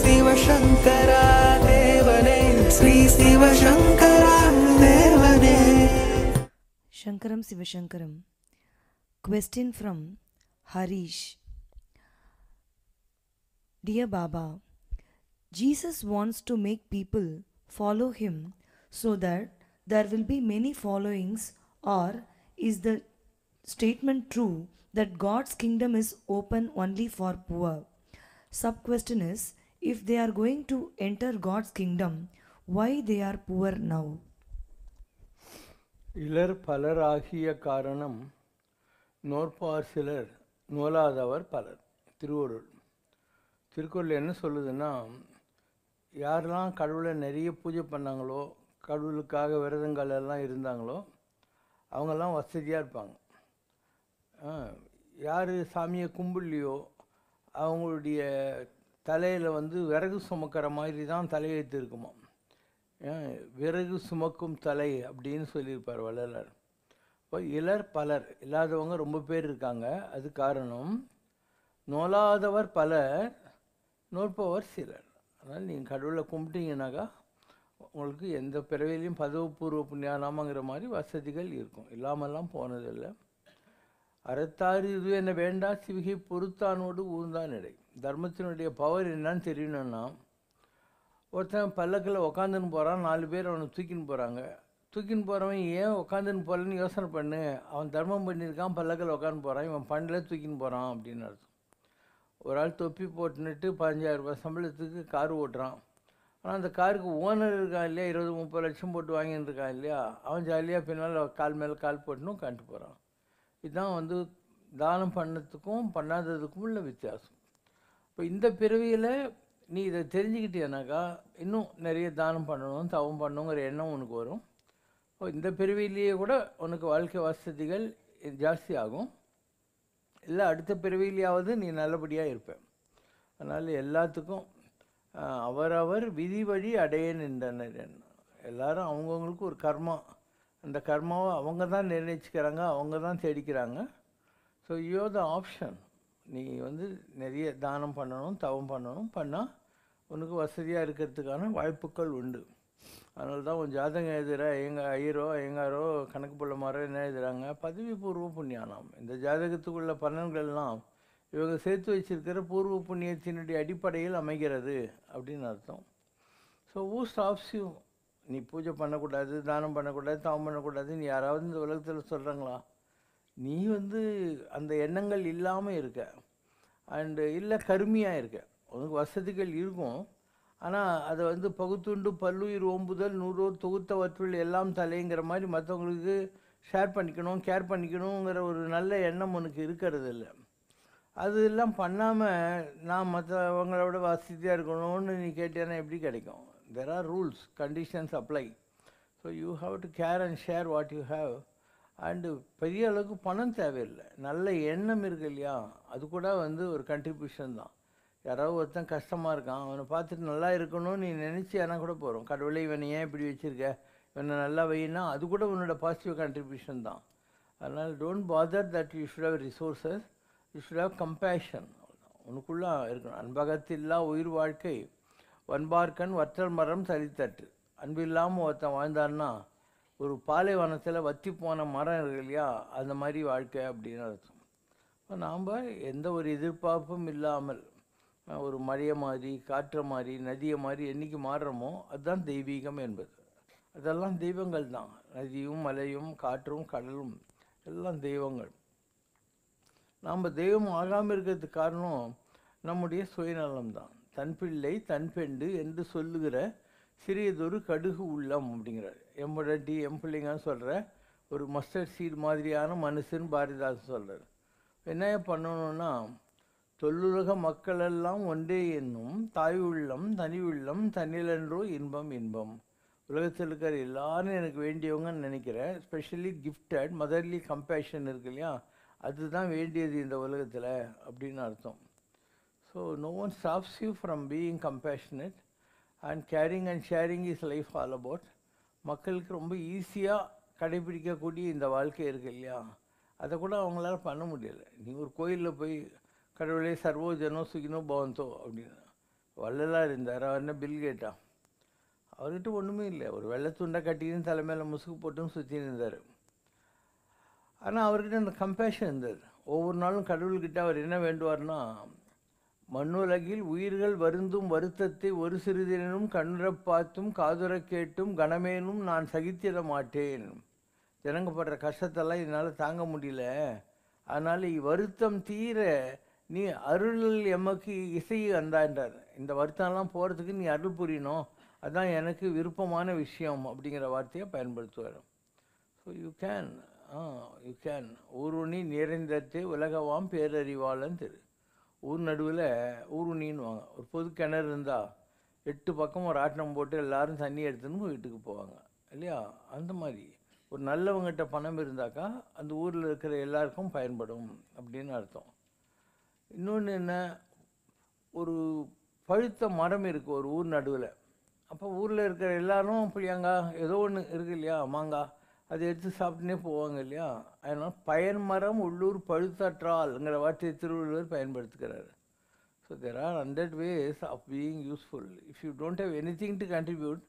சிவசங்கரா தேவனே ஸ்ரீ சிவசங்கரா தேவனே. Shankaram Sivashankaram. Question from Harish. Dear Baba, Jesus wants to make people follow him so that there will be many followings, or is the statement true that God's kingdom is open only for poor? Sub question is, if they are going to enter God's kingdom, why they are poor now? இலர் பலர் ஆகிய காரணம் நோற்பார் சிலர் நோலாதவர் பலர். திருவருள். திருக்குறள் என்ன சொல்லுதுன்னா, யாரெல்லாம் கடவுளை நிறைய பூஜை பண்ணாங்களோ, கடவுளுக்காக விரதங்கள் எல்லாம் இருந்தாங்களோ, அவங்கெல்லாம் வசதியாக இருப்பாங்க. யார் சாமியை கும்பிடலையோ அவங்களுடைய தலையில் விறகு சுமக்கிற மாதிரி தான் தலையெழுத்து இருக்குமா. விறகு சுமக்கும் தலை அப்படின்னு சொல்லியிருப்பார் வள்ளலார். இப்போ இலர் பலர், இல்லாதவங்க ரொம்ப பேர் இருக்காங்க. அது காரணம் நோலாதவர் பலர் நோற்பவர் சிலர். அதனால் நீங்கள் கடவுளை கும்பிட்டீங்கன்னாக்கா உங்களுக்கு எந்த பிறவிலையும் பதவபூர்வ புண்ணியானாமங்கிற மாதிரி வசதிகள் இருக்கும். இல்லாமல்லாம் போனதில்லை. அறத்தாறு இது என்ன வேண்டா சிவிகை பொறுத்தானோடு ஊர்ந்தான் இடை. தர்மத்தினுடைய பவர் என்னன்னு தெரியணும்னா, ஒருத்தன் பல்லக்கில் உக்காந்துன்னு போகிறான், 4 பேர் அவனை தூக்கின்னு போகிறாங்க. தூக்கின்னு போகிறவன் ஏன் உக்காந்துன்னு போகலன்னு யோசனை பண்ணு. அவன் தர்மம் பண்ணியிருக்கான், பல்லக்கில் உக்காந்து போகிறான், இவன் பண்ணல தூக்கின்னு போகிறான் அப்படின்னு அர்த்தம். ஒரு ஆள் தொப்பி போட்டுன்னுட்டு 15,000 ரூபாய் சம்பளத்துக்கு கார் ஓட்டுறான். ஆனால் அந்த காருக்கு ஓனர் இருக்கான் இல்லையா, 20-30 லட்சம் போட்டு வாங்கின்னு இருக்கான் இல்லையா, அவன் ஜாலியாக பின்னால் கால் மேலே கால் போட்டுன்னு கண்டு போகிறான். இதுதான் தானம் பண்ணதுக்கும் பண்ணாததுக்கும் உள்ள வித்தியாசம். இப்போ இந்த பிறவியில் நீ இதை தெரிஞ்சுக்கிட்டேனாக்கா இன்னும் நிறைய தானம் பண்ணணும், தவம் பண்ணணுங்கிற எண்ணம் உனக்கு வரும். இப்போ இந்த பிறவிலேயே கூட உனக்கு வாழ்க்கை வசதிகள் ஜாஸ்தி ஆகும். இல்லை அடுத்த பிறவிலையாவது நீ நல்லபடியாக இருப்ப. அதனால் எல்லாத்துக்கும் அவரவர் விதி வழி அடைய நின்றனர். எல்லாரும் அவங்கவுங்களுக்கு ஒரு கர்மா, அந்த கர்மாவை அவங்க தான் நிர்ணயிச்சுக்கிறாங்க, அவங்க தான் தேடிக்கிறாங்க. So you the option. நீ நிறைய தானம் பண்ணணும், தவம் பண்ணணும், பண்ணால் உனக்கு வசதியாக இருக்கிறதுக்கான வாய்ப்புகள் உண்டு. அதனால தான் உன் ஜாதகம் எழுதுகிற ஐயங்காரோ கணக்கு புள்ளமாரோ என்ன எழுதுகிறாங்க, பதவி பூர்வ புண்ணியானம். இந்த ஜாதகத்துக்குள்ள பலன்கள்லாம் இவங்க சேர்த்து வச்சிருக்கிற பூர்வ புண்ணியத்தினுடைய அடிப்படையில் அமைகிறது அப்படின்னு அர்த்தம். So who stops you? நீ பூஜை பண்ணக்கூடாது, தானம் பண்ணக்கூடாது, தவம் பண்ணக்கூடாது, நீ யாராவது இந்த உலகத்தில் சொல்கிறாங்களா? நீ அந்த எண்ணங்கள் இல்லாமல் இருக்க, அண்டு இல்லை கருமையாக இருக்க. உனக்கு வசதிகள் இருக்கும், ஆனால் அதை பகுத்துண்டு பல்லுயிர் ஓம்புதல் நூறோர் தொகுத்தவற்றுள் எல்லாம் தலைங்கிற மாதிரி மற்றவங்களுக்கு ஷேர் பண்ணிக்கணும், கேர் பண்ணிக்கணுங்கிற ஒரு நல்ல எண்ணம் உனக்கு இருக்கிறது இல்லை. அதெல்லாம் பண்ணாமல் நான் மற்றவங்களோட வசதியாக இருக்கணும்னு நீ கேட்டேன்னா எப்படி கிடைக்கும்? There are rules, conditions apply. So you have to care and share what you have. And பெரிய அளவுக்கு பணம் தேவையில்லை, நல்ல எண்ணம் இருக்கு இல்லையா, அது கூட ஒரு கண்ட்ரிபியூஷன் தான். யாராவது ஒருத்தன் கஷ்டமாக இருக்கான், அவனை பார்த்துட்டு நல்லா இருக்கணும்னு நீ நினச்சி ஆனால் கூட போகிறோம். கடவுளை இவனை ஏன் இப்படி வச்சுருக்க, இவனை நல்லா வையினா அது கூட உன்னோட பாசிட்டிவ் கண்ட்ரிபியூஷன் தான். அதனால் don't bother that you should have resources, you should have compassion. உனக்குள்ளே இருக்கணும். அன்பகத்தில்லா உயிர் வாழ்க்கை வன்பார்க்கன் வற்றல் மரம் தரித்தட்டு. அன்பு இல்லாமல் ஒருத்தன் வாழ்ந்தான்னா ஒரு பாலைவனத்தில் வற்றி போன மரம் இருக்கு இல்லையா, அந்த மாதிரி வாழ்க்கை அப்படின்னு அர்த்தம். நாம் எந்த ஒரு எதிர்பார்ப்பும் இல்லாமல் ஒரு மழையை மாதிரி, காற்றை மாதிரி, நதியை மாதிரி என்றைக்கு மாறுறோமோ அதுதான் தெய்வீகம் என்பது. அதெல்லாம் தெய்வங்கள் தான். நதியும் மலையும் காற்றும் கடலும் எல்லாம் தெய்வங்கள். நாம் தெய்வம் ஆகாமல் இருக்கிறதுக்கு காரணம் நம்முடைய சுயநலம்தான். தன் பிள்ளை தன் பெண்டு என்று சொல்லுகிற சிறியதொரு கடுகு உள்ளம் அப்படிங்கிறார். எம்படி எம்பிள்ளைங்கன்னு சொல்கிற ஒரு மஸ்டர்ட் சீட் மாதிரியான மனுஷன் பாரதிதாசன் சொல்கிறார். என்ன பண்ணணும்னா, தொல்லுலக மக்களெல்லாம் ஒன்றே என்னும் தாய் உள்ளம் தனி உள்ளம் தன்னிலன்றோ இன்பம் இன்பம். உலகத்தில் இருக்கிற எல்லாரும் எனக்கு வேண்டியவங்கன்னு நினைக்கிறேன். ஸ்பெஷலி கிஃப்டட் மதர்லி கம்பேஷன் இருக்கு இல்லையா, அதுதான் வேண்டியது இந்த உலகத்தில் அப்படின்னு அர்த்தம். So no one stops you from being compassionate and caring and sharing is life all about. மக்களுக்கு ரொம்ப ஈஸியாக கடைபிடிக்கக்கூடிய இந்த வாழ்க்கை இருக்குது இல்லையா, அதை கூட அவங்களால பண்ண முடியலை. நீ ஒரு கோயிலில் போய் கடவுளே சர்வோ ஜனோ சுகினோ பவந்தோ அப்படின்னு வள்ளலார் இருந்தார். அவர் என்ன பில் கேட்டா? அவர்கிட்ட ஒன்றுமே இல்லை. ஒரு வெள்ளை துண்டை கட்டின்னு தலைமையில் முசுக்கு போட்டுன்னு சுற்றி இருந்தார். ஆனால் அவர்கிட்ட அந்த கம்பேஷன் இருந்தது. ஒவ்வொரு நாளும் கடவுள்கிட்ட அவர் என்ன வேண்டுவார்னா, மண்ணுலகில் உயிர்கள் வருந்தும் வருத்தத்தை ஒரு சிறிதேனும் கண்ணுறப் பார்த்தும் காதுறக் கேட்டும் கணமேனும் நான் சகித்திட மாட்டேன். ஜனங்க படுற கஷ்டத்தெல்லாம் என்னால் தாங்க முடியல. அதனால் வருத்தம் தீர நீ அருள் எமக்கு இசை அந்தான்றார். இந்த வருத்தம்லாம் போகிறதுக்கு நீ அருள் புரியணும், அதுதான் எனக்கு விருப்பமான விஷயம் அப்படிங்கிற வார்த்தையை பயன்படுத்துவார். ஸோ யூ கேன் ஊருணி நிறைந்தே உலகவாம் பேரறிவாளன் திரு. ஊர் நடுவில் ஊருணின்னுவாங்க. ஒரு பொது கிணறு இருந்தால் 8 பக்கம் ஒரு ஆட்டம் போட்டு எல்லோரும் தண்ணி எடுத்துன்னு வீட்டுக்கு போவாங்க இல்லையா? அந்த மாதிரி ஒரு நல்லவங்ககிட்ட பணம் இருந்தாக்கா அந்த ஊரில் இருக்கிற எல்லாருக்கும் பயன்படும் அப்படின்னு அர்த்தம். இன்னொன்று என்ன, ஒரு பழுத்த மரம் இருக்குது ஒரு ஊர் நடுவில். அப்போ ஊரில் இருக்கிற எல்லாரும் புளியாங்காய் ஏதோ ஒன்று இருக்குது இல்லையா, மாங்காய், அதை எடுத்து சாப்பிட்டுனே போவாங்க இல்லையா? அதனால் பயன் மரம் உள்ளூர் பழுத்தற்றால்ங்கிற வார்த்தையை திருவள்ளுவர் பயன்படுத்துகிறார். So there are 100 ways of being useful. If you don't have anything to contribute,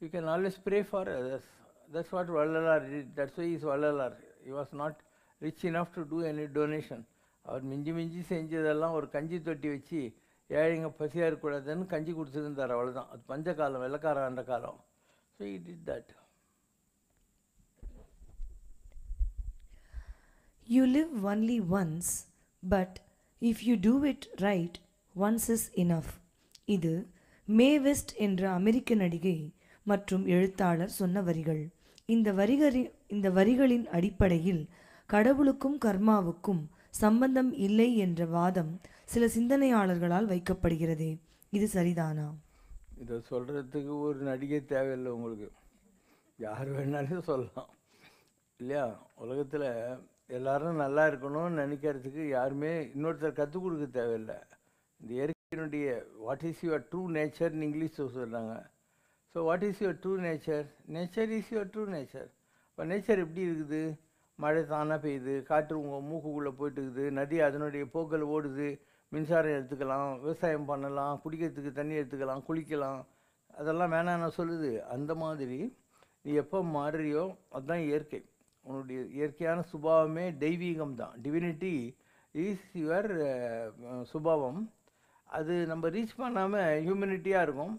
you can always pray for others. That's what Vallalar did. That's why he is Vallalar. He was not rich enough to do any donation. அவர் மிஞ்சி செஞ்சதெல்லாம் ஒரு கஞ்சி தொட்டி வச்சு ஏழைங்க பசியாக இருக்கக்கூடாதுன்னு கஞ்சி கொடுத்துருந்தார், அவ்வளோதான். அது பஞ்ச காலம், வெள்ளக்கார ஆண்ட காலம். So he did that. You live only once, but if you do it right, once is enough. இது மே வெஸ்ட் என்ற அமெரிக்க நடிகை மற்றும் எழுத்தாளர் சொன்ன வரிகள். இந்த வரிகளின் அடிப்படையில் கடவுளுக்கும் கர்மாவுக்கும் சம்பந்தம் இல்லை என்ற வாதம் சில சிந்தனையாளர்களால் வைக்கப்படுகிறது. இது சரிதானா? இதை சொல்கிறதுக்கு ஒரு நடிகை தேவையில்லை, உங்களுக்கு யார் வேணாலும் சொல்லலாம் இல்லையா? உலகத்தில் எல்லாரும் நல்லா இருக்கணும்னு நினைக்கிறதுக்கு யாருமே இன்னொருத்தர் கற்றுக் கொடுக்க தேவையில்லை. இந்த இயற்கையினுடைய வாட் இஸ் யுவர் ட்ரூ நேச்சர்னு இங்கிலீஷ் சொல்கிறாங்க. So what is your true nature? Nature is your true nature. இப்போ நேச்சர் எப்படி இருக்குது? மழை தானாக பெய்யுது, காற்று உங்கள் மூக்குக்குள்ளே போயிட்டு இருக்குது, நதி அதனுடைய போக்கில் ஓடுது, மின்சாரம் எடுத்துக்கலாம், விவசாயம் பண்ணலாம், குடிக்கிறதுக்கு தண்ணி எடுத்துக்கலாம், குளிக்கலாம், அதெல்லாம் வேணான்னு சொல்லுது. அந்த மாதிரி நீ எப்போ மாறுறியோ அதுதான் இயற்கை. உன்னுடைய இயற்கையான சுபாவமே தெய்வீகம் தான். டிவினிட்டி இஸ் யுவர் சுபாவம். அது நம்ம ரீச் பண்ணாமல் ஹியூமனிட்டியாக இருக்கும்.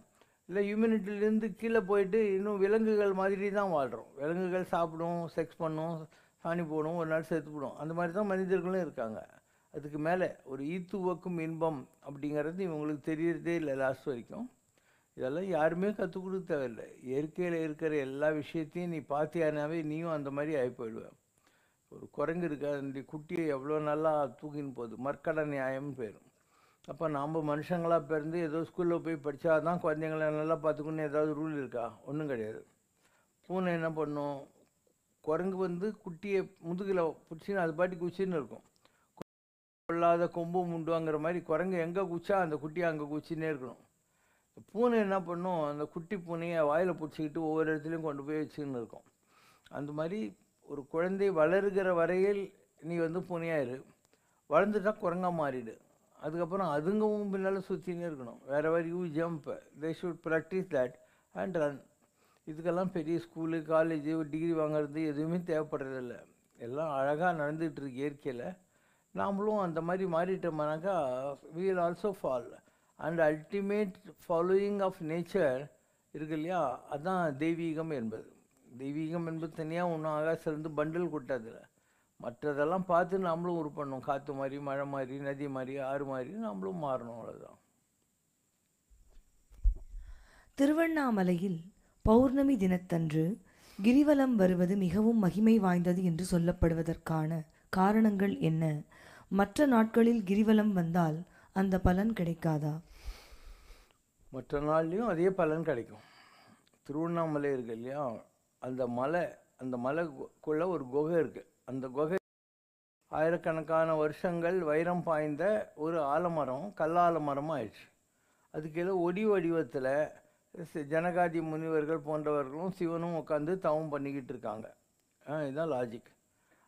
இல்லை ஹியூமனிட்டிலேருந்து கீழே போயிட்டு இன்னும் விலங்குகள் மாதிரி தான் வாழ்கிறோம். விலங்குகள் சாப்பிடும், செக்ஸ் பண்ணும், சாணி போடும், ஒரு நாள் செத்து போடும். அந்த மாதிரி தான் மனிதர்களும் இருக்காங்க. அதுக்கு மேலே ஒரு ஈத்துவக்கும் இன்பம் அப்படிங்கிறது இவங்களுக்கு தெரியறதே இல்லை லாஸ்ட் வரைக்கும். இதெல்லாம் யாருமே கற்றுக் கொடுக்க தேவையில்லை. இயற்கையில் இருக்கிற எல்லா விஷயத்தையும் நீ பார்த்தியானாவே நீயும் அந்த மாதிரி ஆகி போயிடுவேன். ஒரு குரங்கு இருக்கா, அந்த குட்டியை எவ்வளோ நல்லா தூக்கின்னு போகுது, மர்க்கட நியாயம்னு போயிடும். அப்போ நாம் மனுஷங்களாக பிறந்து ஏதோ ஸ்கூலில் போய் படித்தா தான் குழந்தைங்கள நல்லா பார்த்துக்கணுன்னு ஏதாவது ரூல் இருக்கா? ஒன்றும் கிடையாது. பூனை என்ன பண்ணும்? குரங்கு குட்டியை முதுகில் பிடிச்சின்னு அது பாட்டி குச்சின்னு இருக்கும். கொள்ளாத கொம்பு முண்டுவாங்கிற மாதிரி குரங்கு எங்கே குச்சா அந்த குட்டியை அங்கே குச்சின்னே இருக்கணும். பூனை என்ன பண்ணும்? அந்த குட்டி பூனையை வாயில் பிடிச்சிக்கிட்டு ஒவ்வொரு இடத்துலையும் கொண்டு போய் வச்சுன்னு இருக்கும். அந்த மாதிரி ஒரு குழந்தை வளருகிற வரையில் நீ பூனையாயிரு, வளர்ந்துட்டா குரங்கா மாறிடு. அதுக்கப்புறம் அதுங்கவும் பின்னால் சுற்றினே இருக்கணும். wherever you jump they should practice that and run. இதுக்கெல்லாம் பெரிய ஸ்கூலு, காலேஜு, டிகிரி வாங்கிறது எதுவுமே தேவைப்படுறதில்ல. எல்லாம் அழகாக நடந்துகிட்ருக்கு இயற்கையில். நாமளும் அந்த மாதிரி மாறிட்டோம்னாக்கா we will also fall. And ultimate following of nature இருக்கு இல்லையா, அதுதான் தெய்வீகம் என்பது. தெய்வீகம் என்பது தனியாக ஒன்றும் ஆகாசிலிருந்து பண்டில் கொட்டாதில்ல. மற்றதெல்லாம் பார்த்து நாமளும் உருப்படணும். காற்று மாதிரி, மழை மாதிரி, நதி மாதிரி, ஆறு மாதிரி நாமளும் மாறணும், அவ்வளோதான். திருவண்ணாமலையில் பௌர்ணமி தினத்தன்று கிரிவலம் வருவது மிகவும் மகிமை வாய்ந்தது என்று சொல்லப்படுவதற்கான காரணங்கள் என்ன? மற்ற நாட்களில் கிரிவலம் வந்தால் அந்த பலன் கிடைக்காதா? மற்ற நாள்லேயும் அதே பலன் கிடைக்கும். திருவண்ணாமலை இருக்கு இல்லையா, அந்த மலைக்குள்ளே ஒரு குகை இருக்குது. அந்த குகை ஆயிரக்கணக்கான வருஷங்கள் வைரம் பாய்ந்த ஒரு ஆலமரம், கல்லாலமரமாக ஆயிடுச்சு. அதுக்கு கீழே ஒடி வடிவத்தில் ஜனகாதி முனிவர்கள் போன்றவர்களும் சிவனும் உட்காந்து தவம் பண்ணிக்கிட்டு இருக்காங்க. இதுதான் லாஜிக்.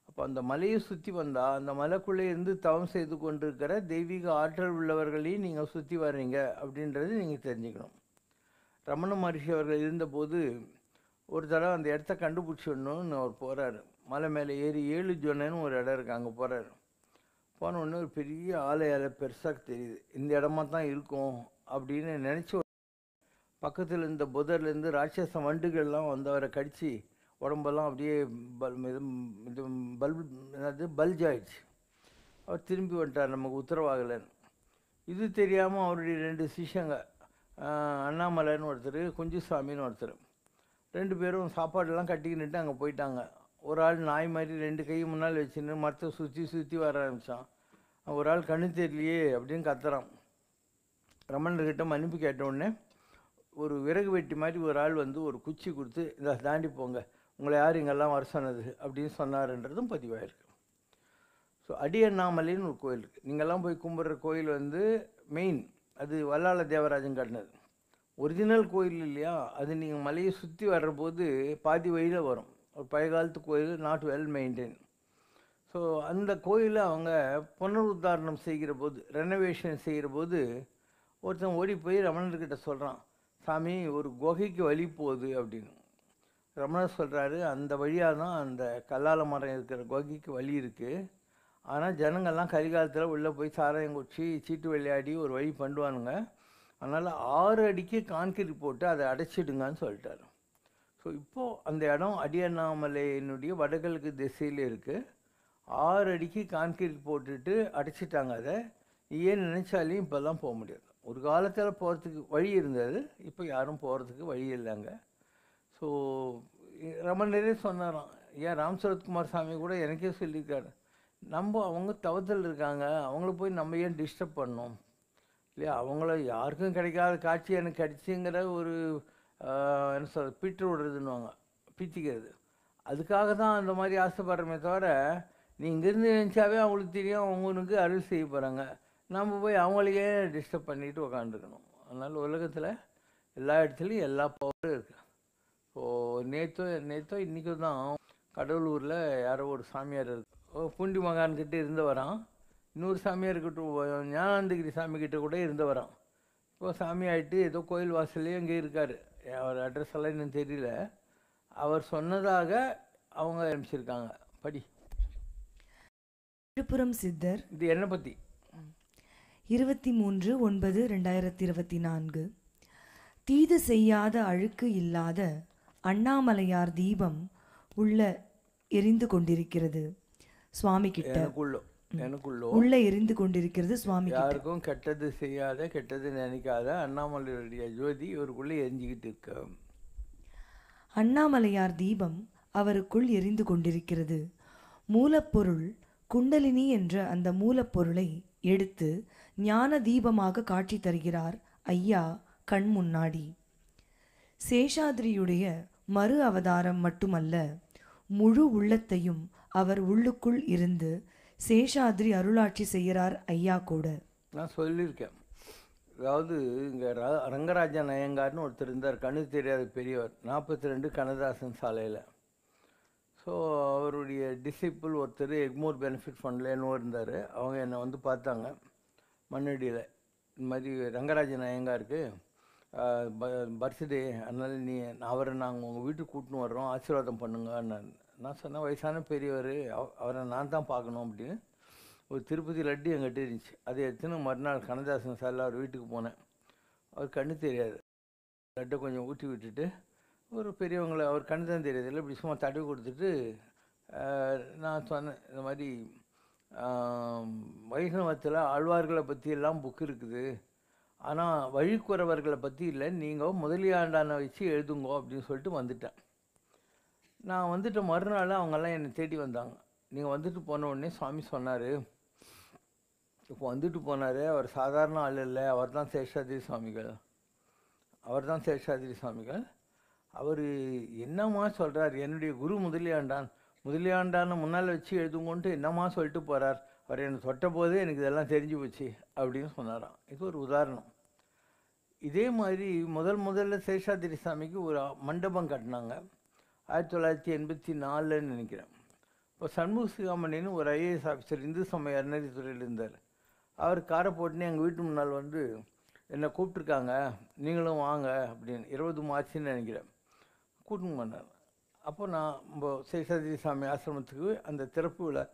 அப்போ இப்போ அந்த மலையை சுற்றி வந்தால் அந்த மலைக்குள்ளே இருந்து தவம் செய்து கொண்டிருக்கிற தெய்வீக ஆற்றல் உள்ளவர்களையும் நீங்கள் சுற்றி வர்றீங்க அப்படின்றது நீங்கள் தெரிஞ்சுக்கணும். ரமண மகரிஷி அவர்கள் இருந்தபோது ஒரு தடவை அந்த இடத்த கண்டுபிடிச்சிடணும்னு அவர் போகிறாரு. மலை மேலே ஏறி 7 ஜொன்னன்னு ஒரு இடம் இருக்குது, அங்கே போகிறாரு. போன உடனே ஒரு பெரிய ஆலையால் பெருசாக தெரியுது. இந்த இடமா தான் இருக்கும் அப்படின்னு நினச்சி பக்கத்தில் இருந்த புதர்லேருந்து ராட்சச வண்டுகள்லாம் வந்து அவரை கடித்து உடம்பெல்லாம் அப்படியே இது பல்ஜ் ஆயிடுச்சு. அவர் திரும்பி வந்துட்டார், நமக்கு உத்தரவாகலைன்னு. இது தெரியாமல் அவருடைய 2 சிஷ்யங்க, அண்ணாமலைன்னு ஒருத்தர், குஞ்சுசாமின்னு ஒருத்தர், 2 பேரும் சாப்பாடெல்லாம் கட்டிக்கிட்டு அங்கே போயிட்டாங்க. ஒரு ஆள் நாய் மாதிரி 2 கை முன்னால் வச்சுன்னு மரத்தை சுற்றி வர ஆரம்பித்தான். ஒரு ஆள் கண்ணு தெரியலையே அப்படின்னு கத்துறான். ரமணர்கிட்ட மன்னிப்பு கேட்ட உடனே ஒரு விறகு வெட்டி மாதிரி ஒரு ஆள் வந்து ஒரு குச்சி கொடுத்து, இதை தாண்டி போங்க, உங்களை யார் இங்கெல்லாம் வர சொன்னது அப்படின்னு சொன்னாருன்றதும் பதிவாயிருக்கு. ஸோ அடியண்ணாமலைன்னு ஒரு கோயில் இருக்குது. நீங்கள்லாம் போய் கும்பிட்ற கோயில் வந்து மெயின், அது வல்லாள தேவராஜன் கட்டினது. ஒரிஜினல் கோயில் இல்லையா, அது நீங்கள் மலையை சுற்றி வர்றபோது பாதி வழியில் வரும். ஒரு பழைய காலத்து கோயில், நாட் வெல் மெயின்டைன். ஸோ அந்த கோயிலை அவங்க புனருத்தாரணம் செய்கிற போது, ரெனோவேஷன் செய்கிற போது ஒருத்தன் ஓடி போய் ரமணர்கிட்ட சொல்கிறான், சாமி ஒரு குகைக்கு வழி போகுது அப்படின்னு. ரமணர் சொல்கிறாரு, அந்த வழியாக தான் அந்த கல்லால மரம் இருக்கிற குகைக்கு வழி இருக்குது. ஆனால் ஜனங்கள்லாம் கரிகாலத்தில் உள்ளே போய் சாராயம் குடிச்சு சீட்டு விளையாடி ஒரு வழி பண்ணுவானுங்க. அதனால் 6 அடிக்கு கான்கிரீட் போட்டு அதை அடைச்சிடுங்கன்னு சொல்லிட்டாரு. ஸோ இப்போது அந்த இடம் அடியண்ணாமலையினுடைய வடகிழக்கு திசையில் இருக்குது. 6 அடிக்கு கான்கிரீட் போட்டுட்டு அடைச்சிட்டாங்க. அதை ஏன் நினச்சாலையும் இப்போல்லாம் போக முடியாது. ஒரு காலத்தில் போகிறதுக்கு வழி இருந்தது, இப்போ யாரும் போகிறதுக்கு வழி இல்லைங்க. ஸோ ரமணரே சொன்னாராம், ஏன் ராம் சரத்குமார் சாமி கூட எனக்கே சொல்லியிருக்காரு, அவங்க தவத்தில் இருக்காங்க, அவங்கள போய் நம்ம ஏன் டிஸ்டர்ப் பண்ணோம் இல்லையா. அவங்கள யாருக்கும் கிடைக்காத காட்சி எனக்கு கிடைச்சிங்கிற ஒரு என்ன சொல்கிறது, பீட்டு விடுறதுன்னுவாங்க, பீத்திக்கிறது. அதுக்காக தான் அந்த மாதிரி ஆசைப்படுறமே தவிர, நீ இங்கேருந்து நினச்சாவே அவங்களுக்கு தெரியும் அவங்களுக்கு அருள் செய்ய போகிறாங்க. நம்ம போய் அவங்களையே டிஸ்டர்ப் பண்ணிட்டு உக்காந்துருக்கணும். அதனால் உலகத்தில் எல்லா இடத்துலையும் எல்லா பவரும் இருக்குது. ஸோ நேற்றோ இன்றைக்கும் தான் கடலூரில் யாரோ ஒரு சாமியார் இருக்கு, பூண்டி மகான்கிட்ட இருந்து வரான். இன்னொரு சாமியார்கிட்ட, ஞானாந்தகிரி சாமிக்கிட்ட கூட இருந்து வரான். இப்போ சாமி ஆகிட்டு ஏதோ கோயில் வாசல்லே அங்கே இருக்கார். அவர் அட்ரஸ் எல்லாம் இன்னும் தெரியல. அவர் சொன்னதாக அவங்க அனுப்பிச்சிருக்காங்க. படி. விழுப்புரம் சித்தர். இது என்னை பற்றி 23/9/2024. தீது செய்யாத அழுக்கு இல்லாத அண்ணாமலையார் தீபம் உள்ள எரிந்து கொண்டிருக்கிறது சுவாமி கிட்ட. எனக்குள்ளோ உள்ள எரிந்து கொண்டிருக்கிறது சுவாமி. யாருக்கும் கெட்டது செய்யாத, கெட்டது நினைக்காத அண்ணாமலையுடைய ஜோதி இவருக்குள்ளே எரிஞ்சிக்கிட்டு இருக்க. அண்ணாமலையார் தீபம் அவருக்குள் எரிந்து கொண்டிருக்கிறது. மூலப்பொருள் குண்டலினி என்ற அந்த மூலப்பொருளை எடுத்து ஞான தீபமாக காட்சி தருகிறார் ஐயா கண் முன்னாடி. சேஷாத்ரியுடைய மறு அவதாரம் மட்டுமல்ல, முழு உள்ளத்தையும் அவர் உள்ளுக்குள் இருந்து சேஷாத்ரி அருளாட்சி செய்கிறார் ஐயா கூட. நான் சொல்லியிருக்கேன். அதாவது இங்கே ரங்கராஜன் ஐயங்கார்னு ஒருத்தர் இருந்தார், கண்ணு தெரியாத பெரியவர், 42 கண்ணதாசன் சாலையில். ஸோ அவருடைய டிசிப்பிள் ஒருத்தர் எக்மோர் பெனிஃபிட் ஃபண்ட்லேன்னு இருந்தார். அவங்க என்னை வந்து பார்த்தாங்க மண்ணடியில், இந்த மாதிரி ரங்கராஜன் ஐயங்காருக்கு பர்த்டே, அதனால் அவரை நாங்கள் உங்கள் வீட்டுக்கு கூட்டின்னு வர்றோம், ஆசீர்வாதம் பண்ணுங்கன்னு. நான் சொன்னேன், வயசான பெரியவர், அவரை நான் தான் பார்க்கணும் அப்படின்னு. ஒரு திருப்பதி லட்டு என்கிட்ட இருந்துச்சு, அதை எடுத்துன்னு மறுநாள் கண்ணதாசன் சாரில் அவர் வீட்டுக்கு போனேன். அவர் கண்ணு தெரியாது, லட்டை கொஞ்சம் ஊற்றி விட்டுட்டு, ஒரு பெரியவங்களை, அவர் கண்ணு தான் தெரியாது இல்லை, இப்படி சும்மா தடவி கொடுத்துட்டு நான் சொன்னேன், இந்த மாதிரி வைஷ்ணவத்தில் ஆழ்வார்களை பற்றி எல்லாம் புக்கு இருக்குது, ஆனால் வழிக்குறவர்களை பற்றி இல்லை, நீங்கள் முதலியாண்டான வச்சு எழுதுங்கோ அப்படின்னு சொல்லிட்டு வந்துட்டேன். நான் வந்துட்டு மறுநாள் அவங்கெல்லாம் என்னை தேடி வந்தாங்க. நீங்கள் வந்துட்டு போன உடனே சுவாமி சொன்னார், இப்போ வந்துட்டு போனார், அவர் சாதாரண ஆள் இல்லை, அவர் தான் சேஷாதிரி சுவாமிகள், அவர் தான் சேஷாதிரி சுவாமிகள். அவர் என்னம்மா சொல்கிறார், என்னுடைய குரு முதலியாண்டான முன்னால் வச்சு எழுதுங்கன்ட்டு என்னம்மா சொல்லிட்டு போகிறார், அவர் என்னை தொட்ட போதே எனக்கு இதெல்லாம் தெரிஞ்சு போச்சு அப்படின்னு சொன்னாராம். இது ஒரு உதாரணம். இதே மாதிரி முதல்ல சேஷாதிரி சாமிக்கு ஒரு மண்டபம் கட்டினாங்க 1984 நினைக்கிறேன். இப்போ சண்முக சிகாமணின்னு ஒரு ஐஏஎஸ் ஆஃபீஸர் இந்து சமய அறநிலையத்துறையில் இருந்தார். அவர் காரை போட்டுன்னு எங்கள் வீட்டு முன்னால் வந்து என்னை கூப்பிட்ருக்காங்க, நீங்களும் வாங்க அப்படின்னு. 20 மார்ச்னு நினைக்கிறேன், கூட்டின்னு பண்ணார். அப்போ நான் நம்ம சேஷாதிரி சாமி ஆசிரமத்துக்கு அந்த திறப்பு விழா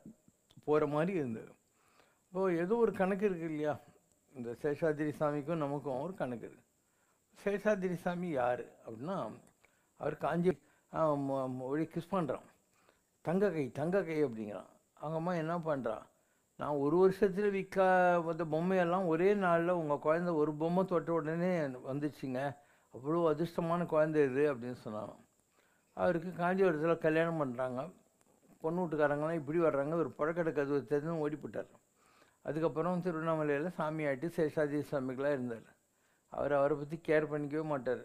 போகிற மாதிரி இருந்தது. இப்போது ஏதோ ஒரு கணக்கு இருக்குது இல்லையா, இந்த சேஷாதிரி சாமிக்கும் நமக்கும் ஒரு கணக்கு இருக்குது. சேஷாதிரி சாமி யார் அப்படின்னா, அவர் காஞ்சி ஒளி கிஸ் பண்ணுறான், தங்க கை அப்படிங்கிறான். அவங்க அம்மா என்ன பண்ணுறான், நான் ஒரு வருஷத்தில் விற்காத பொம்மையெல்லாம் ஒரே நாளில் உங்கள் குழந்தை ஒரு பொம்மை தொட்ட உடனே வந்துச்சுங்க, அவ்வளோ அதிர்ஷ்டமான குழந்தை இது அப்படின்னு சொன்னாங்க. அவருக்கு காஞ்சிபுரத்தில் கல்யாணம் பண்ணுறாங்க. பொண்ணு வீட்டுக்காரங்களாம் இப்படி வர்றாங்க, ஒரு புழக்கடை கதவு தெரிஞ்சு ஓடிப்பட்டார். அதுக்கப்புறம் திருவண்ணாமலையில் சாமியாட்டி சேஷாதிரி சாமிகளாக இருந்தார். அவரை பற்றி கேர் பண்ணிக்கவே மாட்டார்.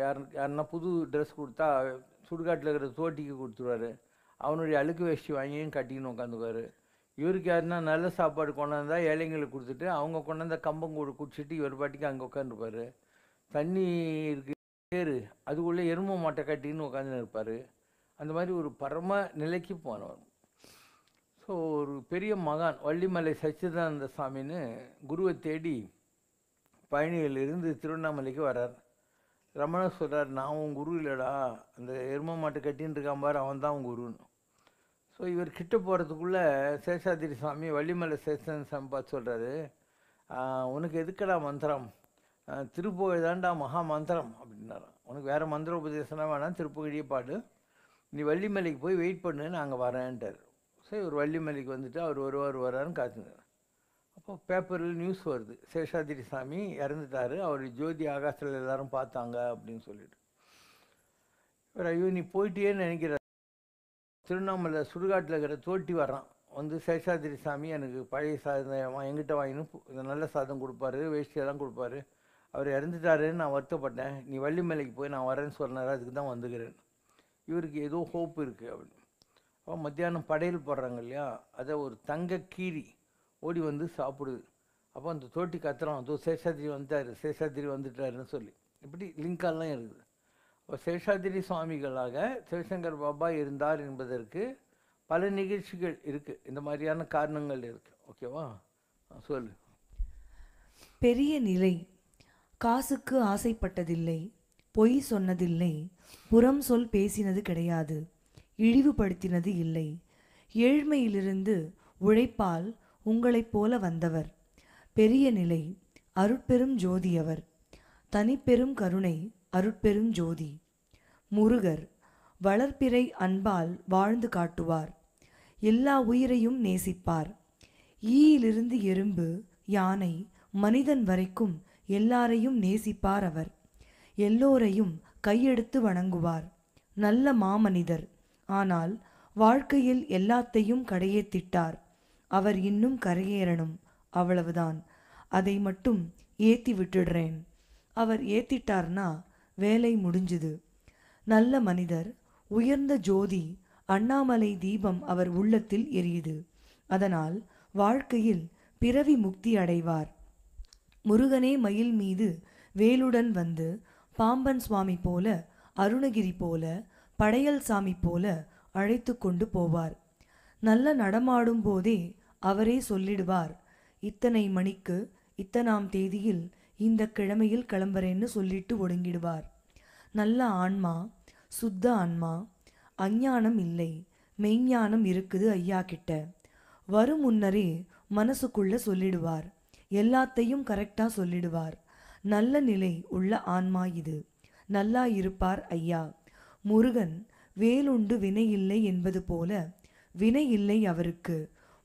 யாருன்னா புது ட்ரெஸ் கொடுத்தா சுடுகாட்டில் இருக்கிற தோட்டிக்கு கொடுத்துருவார். அவனுடைய அழுக்கு வேஷ்டி வாங்கியும் கட்டின்னு உட்காந்துக்குவார். இவருக்கு யாருன்னா நல்ல சாப்பாடு கொண்டாந்தா ஏழைங்களுக்கு கொடுத்துட்டு அவங்க கொண்டாந்த கம்பங்கூடு குடிச்சிட்டு இவர் பாட்டிக்கு அங்கே உட்காந்துருப்பார். தண்ணி இருக்கு பேர், அதுக்குள்ளே எருமை மாட்டை கட்டின்னு உட்காந்துன்னு இருப்பார். அந்த மாதிரி ஒரு பரம நிலைக்கு போனவர். ஸோ ஒரு பெரிய மகான் வள்ளிமலை சச்சிதானந்த சாமின்னு குருவை தேடி பழனியிலிருந்து திருவண்ணாமலைக்கு வர்றார். ரமணர் சொல்கிறார், நான் உன் குரு இல்லைடா, அந்த எருமை மாட்டை கட்டின்னு இருக்கான் பாரு, அவன் தான் உன் குருன்னு. ஸோ இவர் கிட்ட போகிறதுக்குள்ளே சேஷாதிரி சாமி வள்ளிமலை சேஷாதிரி சாமி பார்த்து சொல்கிறாரு, உனக்கு எதுக்கடா மந்திரம், திருப்புகழ் தான்டா மகா மந்திரம் அப்படின்னாராம். உனக்கு வேறு மந்திர உபதேசம்னா வேணாம், திருப்புகழியே பாடு, நீ வள்ளிமலைக்கு போய் வெயிட் பண்ணு, நாங்கள் வரேன்ட்டார். ஸோ இவர் வள்ளிமலைக்கு வந்துட்டு அவர் வராருன்னு காத்துனார். அப்போ பேப்பரில் நியூஸ் வருது, சேஷாதிரி சாமி இறந்துட்டார், அவர் ஜோதி ஆகாசத்தில் எல்லாரும் பார்த்தாங்க அப்படின்னு சொல்லிட்டு. இவர் ஐயோ நீ போயிட்டேன்னு நினைக்கிறார். திருவண்ணாமலை சுடுகாட்டில் இருக்கிற தோட்டி வர்றான், வந்து சேஷாதிரி சாமி எனக்கு பழைய சாதம் எங்கிட்ட வாங்கினு நல்ல சாதம் கொடுப்பாரு, வேஷ்டியெல்லாம் கொடுப்பாரு, அவர் இறந்துட்டாருன்னு நான் வருத்தப்பட்டேன், நீ வள்ளிமலைக்கு போய் நான் வரேன்னு சொன்னார், அதுக்கு தான் வந்துக்கிறேன். இவருக்கு ஏதோ ஹோப் இருக்குது அப்படின்னு. அப்போ மத்தியானம் படையல் போடுறாங்க இல்லையா, அதை ஒரு தங்க கீரி ஓடி வந்து சாப்பிடுது. அப்போ அந்த தோட்டி கத்துறான், அதோ சேஷாதிரி வந்துட்டாருன்னு சொல்லி. இப்படி லிங்காலாம் இருக்குது. இப்போ சேஷாதிரி சுவாமிகளாக சிவசங்கர் பாபா இருந்தார் என்பதற்கு பல நிகழ்ச்சிகள் இருக்குது, இந்த மாதிரியான காரணங்கள் இருக்குது. ஓகேவா, சொல்லு. பெரிய நிலை. காசுக்கு ஆசைப்பட்டதில்லை, பொய் சொன்னதில்லை, புறம் சொல் பேசினது கிடையாது, இழிவுபடுத்தினது இல்லை. ஏழ்மையிலிருந்து உழைப்பால் உங்களைப் போல வந்தவர். பெரிய நிலை. அருட்பெரும் ஜோதியவர். தனிப்பெரும் கருணை அருட்பெரும் ஜோதி. முருகர். வளர்ப்பிறை அன்பால் வாழ்ந்து காட்டுவார். எல்லா உயிரையும் நேசிப்பார். ஈயிலிருந்து எறும்பு, யானை, மனிதன் வரைக்கும் எல்லாரையும் நேசிப்பார் அவர். எல்லோரையும் கையெடுத்து வணங்குவார். நல்ல மாமனிதர். ஆனால் வாழ்க்கையில் எல்லாத்தையும் கடையேத்திட்டார். அவர் இன்னும் கரையேறணும், அவ்வளவுதான். அதை மட்டும் ஏத்தி விட்டுடுறேன். அவர் ஏத்திட்டார்னா வேலை முடிஞ்சுது. நல்ல மனிதர். உயர்ந்த ஜோதி அண்ணாமலை தீபம் அவர் உள்ளத்தில் எரியுது. அதனால் வாழ்க்கையில் பிறவி முக்தி அடைவார். முருகனே மயில் மீது வேலுடன் வந்து பாம்பன் சுவாமி போல, அருணகிரி போல, படையல் சாமி போல அழைத்து கொண்டு போவார். நல்ல நடமாடும் போதே அவரே சொல்லிடுவார், இத்தனை மணிக்கு இத்தனாம் தேதியில் இந்த கிழமையில் கிளம்புறேன்னு சொல்லிட்டு ஒடுங்கிடுவார். நல்ல ஆன்மா, சுத்த ஆன்மா. அஞ்ஞானம் இல்லை, மெய்ஞானம் இருக்குது ஐயா கிட்ட. வரும் முன்னரே மனசுக்குள்ள சொல்லிடுவார், எல்லாத்தையும் கரெக்டா சொல்லிடுவார். நல்ல நிலை உள்ள ஆன்மா இது. நல்லா இருப்பார் ஐயா. முருகன் வேலுண்டு வினை இல்லை என்பது போல வினை இல்லை அவருக்கு.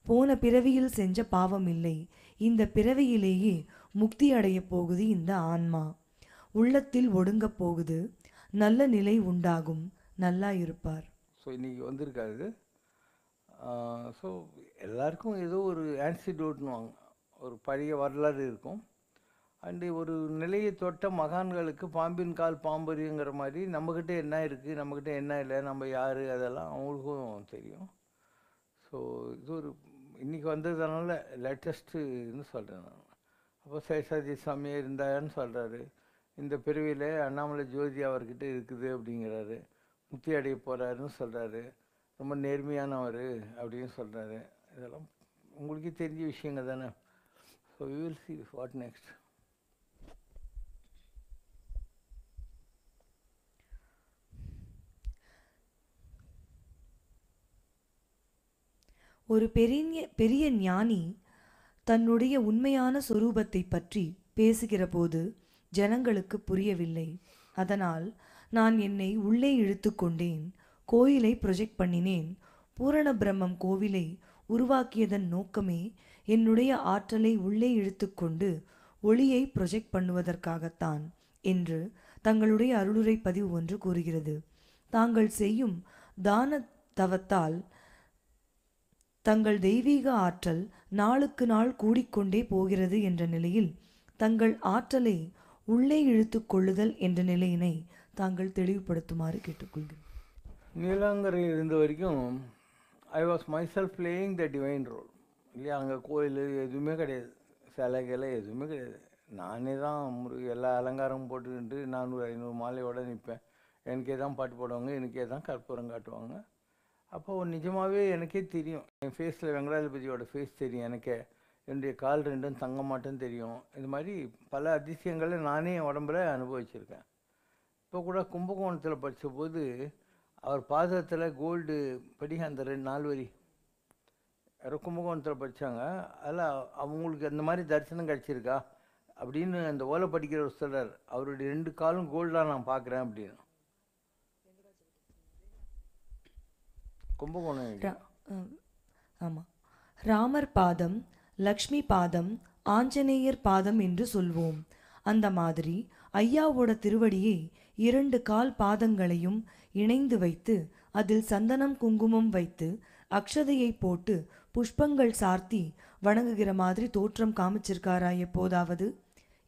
போன பிறவியில் செஞ்ச பாவம் இல்லை, இந்த பிறவியிலேயே முக்தி அடைய போகுது இந்த ஆன்மா. உள்ளத்தில் ஒடுங்க போகுது, நல்ல நிலை உண்டாகும், நல்லா இருப்பார். ஸோ இன்றைக்கி வந்திருக்காரு. ஸோ எல்லாருக்கும் ஏதோ ஒரு ஆன்சிடோட்னுவாங்க, ஒரு பழைய வரலாறு இருக்கும். அண்டு ஒரு நிலையை தொட்ட மகான்களுக்கு பாம்பின் கால் பாம்பரிங்கிற மாதிரி நம்மக்கிட்ட என்ன இருக்குது, நம்மக்கிட்ட என்ன இல்லை, நம்ம யார், அதெல்லாம் அவங்களுக்கும் தெரியும். ஸோ இது ஒரு இன்றைக்கி வந்ததுனால லேட்டஸ்ட்டுன்னு சொல்கிறேன் நான். அப்போ சேஷாதி சாமியே இருந்தான்னு சொல்கிறாரு. இந்த பிரிவில் அண்ணாமலை ஜோதி அவர்கிட்ட இருக்குது அப்படிங்கிறாரு. முக்தி அடைய போகிறாருன்னு சொல்கிறாரு. ரொம்ப நேர்மையானவர் அப்படின்னு சொல்கிறாரு. இதெல்லாம் உங்களுக்கே தெரிஞ்ச விஷயங்க தானே. So we will see what next. ஒரு பெரிய ஞானி தன்னுடைய உண்மையான சொரூபத்தை பற்றி பேசுகிற போது ஜனங்களுக்கு புரியவில்லை. அதனால் நான் என்னை உள்ளே இழுத்து கொண்டேன். கோயிலை ப்ரொஜெக்ட் பண்ணினேன். பூரண பிரம்மம் கோவிலை உருவாக்கியதன் நோக்கமே என்னுடைய ஆற்றலை உள்ளே இழுத்து கொண்டு ஒளியை ப்ரொஜெக்ட் பண்ணுவதற்காகத்தான் என்று தங்களுடைய அருளுரை பதிவு ஒன்று கூறுகிறது. தாங்கள் செய்யும் தான தவத்தால் தங்கள் தெய்வீக ஆற்றல் நாளுக்கு நாள் கூடிக்கொண்டே போகிறது என்ற நிலையில் தங்கள் ஆற்றலை உள்ளே இழுத்து கொள்ளுதல் என்ற நிலையினை தாங்கள் தெளிவுபடுத்துமாறு கேட்டுக்கொள்கிறேன். நீலாங்கரையில் இருந்த வரைக்கும் I was myself playing the divine role இல்லையா. அங்கே கோயில் எதுவுமே கிடையாது, சிலைகளை எதுவுமே கிடையாது. நானே தான் எல்லா அலங்காரமும் போட்டுக்கிட்டு 400-500 மாலையோடு நிற்பேன். எனக்கே தான் பாட்டு போடுவாங்க, எனக்கே தான் கற்பூரம் காட்டுவாங்க. அப்போது நிஜமாகவே எனக்கே தெரியும், என் ஃபேஸில் வெங்கடாஜலபதியோட ஃபேஸ் தெரியும், எனக்கே என்னுடைய கால் ரெண்டும் தங்க மாட்டேன்னு தெரியும். இது மாதிரி பல அதிசயங்களை நானே என் உடம்புல அனுபவிச்சிருக்கேன். இப்போ கூட கும்பகோணத்தில் படித்த போது அவர் பாதத்தில் கோல்டு படி அந்த 4 வரி யாரோ கும்பகோணத்தில் படித்தாங்க. அதில் அவங்களுக்கு அந்த மாதிரி தரிசனம் கிடச்சிருக்கா அப்படின்னு அந்த ஓலை படிக்கிறவர் சொல்கிறார். அவருடைய 2 காலும் கோல்டாக நான் பார்க்குறேன் அப்படின்னு. கும்பகோணம். ஆமாம், ராமர் பாதம், லக்ஷ்மி பாதம், ஆஞ்சநேயர் பாதம் என்று சொல்வோம். அந்த மாதிரி ஐயாவோட திருவடியை 2 கால் பாதங்களையும் இணைந்து வைத்து அதில் சந்தனம் குங்குமம் வைத்து அக்ஷதையை போட்டு புஷ்பங்கள் சார்த்தி வணங்குகிற மாதிரி தோற்றம் காமிச்சிருக்காரா எப்போதாவது?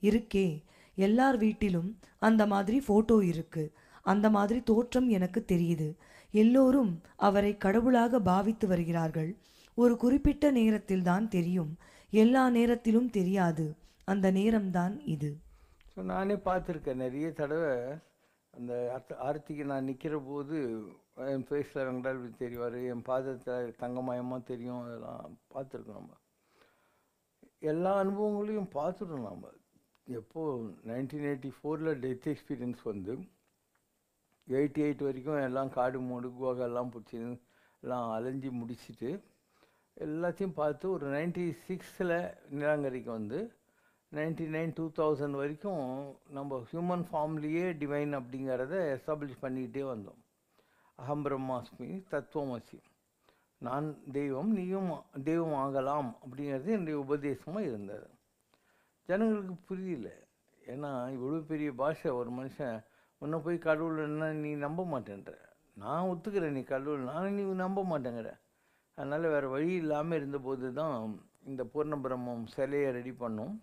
இருக்கே, எல்லார் வீட்டிலும் அந்த மாதிரி ஃபோட்டோ இருக்கு. அந்த மாதிரி தோற்றம் எனக்கு தெரியுது. எல்லோரும் அவரை கடவுளாக பாவித்து வருகிறார்கள். ஒரு குறிப்பிட்ட நேரத்தில் தான் தெரியும், எல்லா நேரத்திலும் தெரியாது. அந்த நேரம்தான் இது. ஸோ நானே பார்த்துருக்கேன் நிறைய தடவை. அந்த ஆர்த்திக்கு நான் நிற்கிற போது என் ஃபேஸில் வெங்கடாஜலபதி தெரிவார், என் பாதத்தில் தங்கமயமாக தெரியும். அதெல்லாம் பார்த்துருக்கோம். நம்ம எல்லா அனுபவங்களையும் பார்த்துட்டோம். நம்ம எப்போது 1984 டெத் எக்ஸ்பீரியன்ஸ் வந்து 88 வரைக்கும் எல்லாம் காடு மூடு குவாகெல்லாம் பிடிச்சி எல்லாம் அலைஞ்சி முடிச்சுட்டு எல்லாத்தையும் பார்த்து ஒரு 96 நீலாங்கரைக்கு வந்து 99-2000 வரைக்கும் நம்ம ஹியூமன் ஃபார்ம்லேயே டிவைன் அப்படிங்கிறத எஸ்டாப்ளிஷ் பண்ணிக்கிட்டே வந்தோம். அகம் பிரம்மாஸ்மி தத்துவமசி, நான் தெய்வம் நீயும் தெய்வம் ஆகலாம் அப்படிங்கிறது என்னுடைய உபதேசமாக இருந்தது. ஜனங்களுக்கு புரியல. ஏன்னா இவ்வளோ பெரிய பாஷை, ஒரு மனுஷன் உன்னை போய் கடவுள்னா நீ நம்ப மாட்டேன்ற, நான் ஒத்துக்கிறேன் நீ கடவுள், நான் நீ நம்ப மாட்டேங்கிற. அதனால் வேறு வழி இல்லாமல் இருந்தபோது தான் இந்த பூர்ண பிரம்மம் சிலையை ரெடி பண்ணோம்.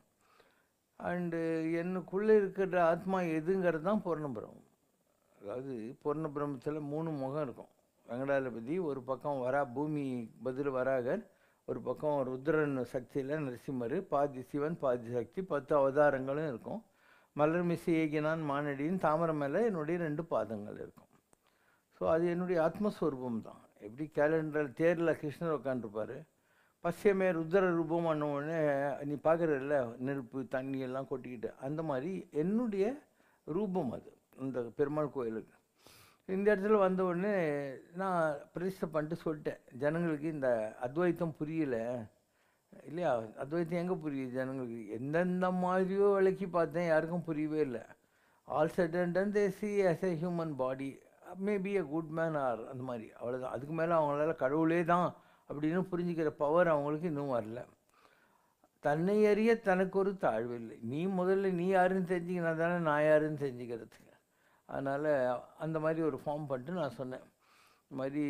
அண்டு எனக்குள்ளே இருக்கிற ஆத்மா எதுங்கிறது தான் பூர்ண பிரம்மம். அதாவது பூர்ண பிரம்மத்தில் 3 முகம் இருக்கும். வெங்கடாஜலபதி ஒரு பக்கம் பூமி பதில் வராகர், ஒரு பக்கம் ருத்ரன் சக்தியில் நரசிம்மர், பாதி சிவன் பாதி சக்தி, 10 அவதாரங்களும் இருக்கும். மலர் மிசை ஏகினான் மானடியின் தாமரை மேலே என்னுடைய 2 பாதங்கள் இருக்கும். ஸோ அது என்னுடைய ஆத்மஸ்வரூபம் தான். எப்படி கேலண்டர் தேரில் கிருஷ்ணர் உட்காந்துருப்பார், பசியமே ருத்ர ரூபம் உடனே நீ பார்க்குறதில்ல நெருப்பு தண்ணி எல்லாம் கொட்டிக்கிட்டு, அந்த மாதிரி என்னுடைய ரூபம் அது இந்த பெருமாள் கோயிலுக்கு. இந்த இடத்துல வந்த உடனே நான் பிரதிஷ்டை பண்ணிட்டு சொல்லிட்டேன், ஜனங்களுக்கு இந்த அத்வைத்தம் புரியல இல்லையா. அத்வைத்தம் எங்கே புரியுது ஜனங்களுக்கு? எந்தெந்த மாதிரியோ விளக்கி பார்த்தேன், யாருக்கும் புரியவே இல்லை. All sudden they see as a human body, maybe a good man or அந்த மாதிரி, அவ்வளோதான். அதுக்கு மேலே அவங்களால கடவுளே தான் அப்படின்னு புரிஞ்சுக்கிற பவர் அவங்களுக்கு இன்னும் வரல. தன்னை அறிய தனக்கு ஒரு தாழ்வு இல்லை. நீ முதல்ல நீ யாருன்னு தெரிஞ்சுக்கினா தானே நான் யாருன்னு தெரிஞ்சுக்கிறதுக்கு. அதனால் அந்த மாதிரி ஒரு ஃபார்ம் பண்ணிட்டு நான் சொன்னேன், இந்த மாதிரி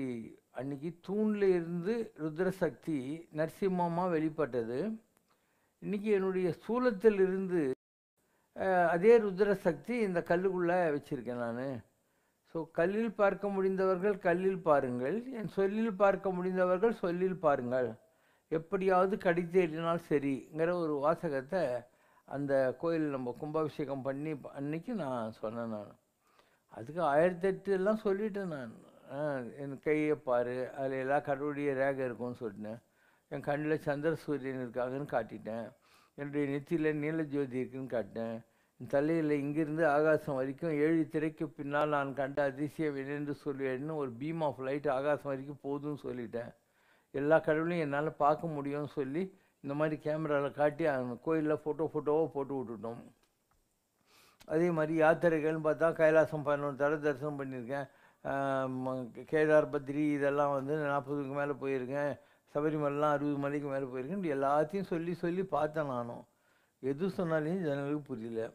அன்றைக்கி தூணில் இருந்து ருத்ரசக்தி நரசிம்மமாக வெளிப்பட்டது. இன்றைக்கி என்னுடைய சூலத்தில் இருந்து அதே ருத்ரசக்தி இந்த கல்லுக்குள்ளே வச்சுருக்கேன் நான். ஸோ கல்லில் பார்க்க முடிந்தவர்கள் கல்லில் பாருங்கள், என் சொல்லில் பார்க்க முடிந்தவர்கள் சொல்லில் பாருங்கள், எப்படியாவது கடித்தேறினால் சரிங்கிற ஒரு வாசகத்தை அந்த கோயில் நம்ம கும்பாபிஷேகம் பண்ணி அன்னைக்கு நான் சொன்னேன். நான் அதுக்கு 1008 எல்லாம் சொல்லிட்டேன். நான் என் கையை பாரு, அதில் எல்லா கடவுளுடைய ரேகை இருக்கும்னு சொன்னேன். என் கண்ணில் சந்திர சூரியன் இருக்காங்கன்னு காட்டிட்டேன். என்னுடைய நெத்தியில் நீல ஜோதி இருக்குன்னு காட்டினேன். என் தலையில் இங்கிருந்து ஆகாசம் வரைக்கும் 7 திரைக்கு பின்னால் நான் கண்ட அதிசயம் என்னென்று சொல்லுவேன்னு ஒரு பீம் ஆஃப் லைட் ஆகாசம் வரைக்கும் போகுதுன்னு சொல்லிட்டேன். எல்லா கடவுளையும் என்னால் பார்க்க முடியும்னு சொல்லி இந்த மாதிரி கேமராவில் காட்டி அந்த கோயிலில் ஃபோட்டோவாக போட்டு விட்டுட்டோம். அதே மாதிரி யாத்திரைகள்னு பார்த்தா கைலாசம் 11 தடவை தரிசனம் பண்ணியிருக்கேன். கேதார் பத்ரி இதெல்லாம் வந்து 40க்கு மேலே போயிருக்கேன். சபரிமலைலாம் 60 மலைக்கு மேலே போயிருக்கேன். எல்லாத்தையும் சொல்லி சொல்லி பார்த்தேன். நானும் எது சொன்னாலையும் ஜனங்களுக்கு புரியல.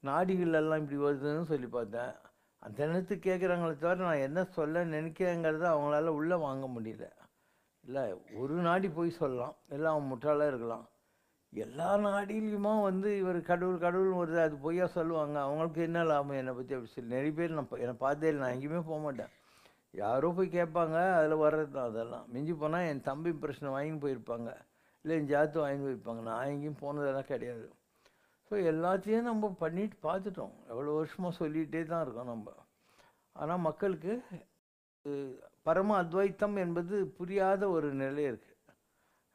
நாடிகளெல்லாம் இப்படி வருதுன்னு சொல்லி பார்த்தேன். அந்த நேரத்துக்கு கேட்குறாங்களே தவிர நான் என்ன சொல்ல நினைக்கிறேங்கிறத அவங்களால உள்ளே வாங்க முடியல. இல்லை, ஒரு நாடி போய் சொல்லலாம், எல்லாம் முட்டாளாக இருக்கலாம். எல்லா நாடிலையுமா வந்து இவர் கடவுள் கடவுள்னு வருது, அது பொய்யா சொல்லுவாங்க. அவங்களுக்கு என்ன லாபம் என்னை பற்றி அப்படி சொல்லி? நிறைய பேர் என்னை பார்த்தே இல்லை, நான் எங்கேயுமே போக மாட்டேன். யாரோ போய் கேட்பாங்க, அதில் வர்றது தான் அதெல்லாம். மிஞ்சி போனால் என் தம்பி பிரச்சனை வாங்கின்னு போயிருப்பாங்க, இல்லை என் ஜாத்து வாங்கின்னு போயிருப்பாங்க. நான் எங்கேயும் போனதெல்லாம் கிடையாது. ஸோ எல்லாத்தையும் நம்ம பண்ணிட்டு பார்த்துட்டோம். எவ்வளோ வருஷமாக சொல்லிகிட்டே தான் இருக்கோம் நம்ம. ஆனால் மக்களுக்கு பரம அத்வைத்தம் என்பது புரியாத ஒரு நிலை இருக்குது.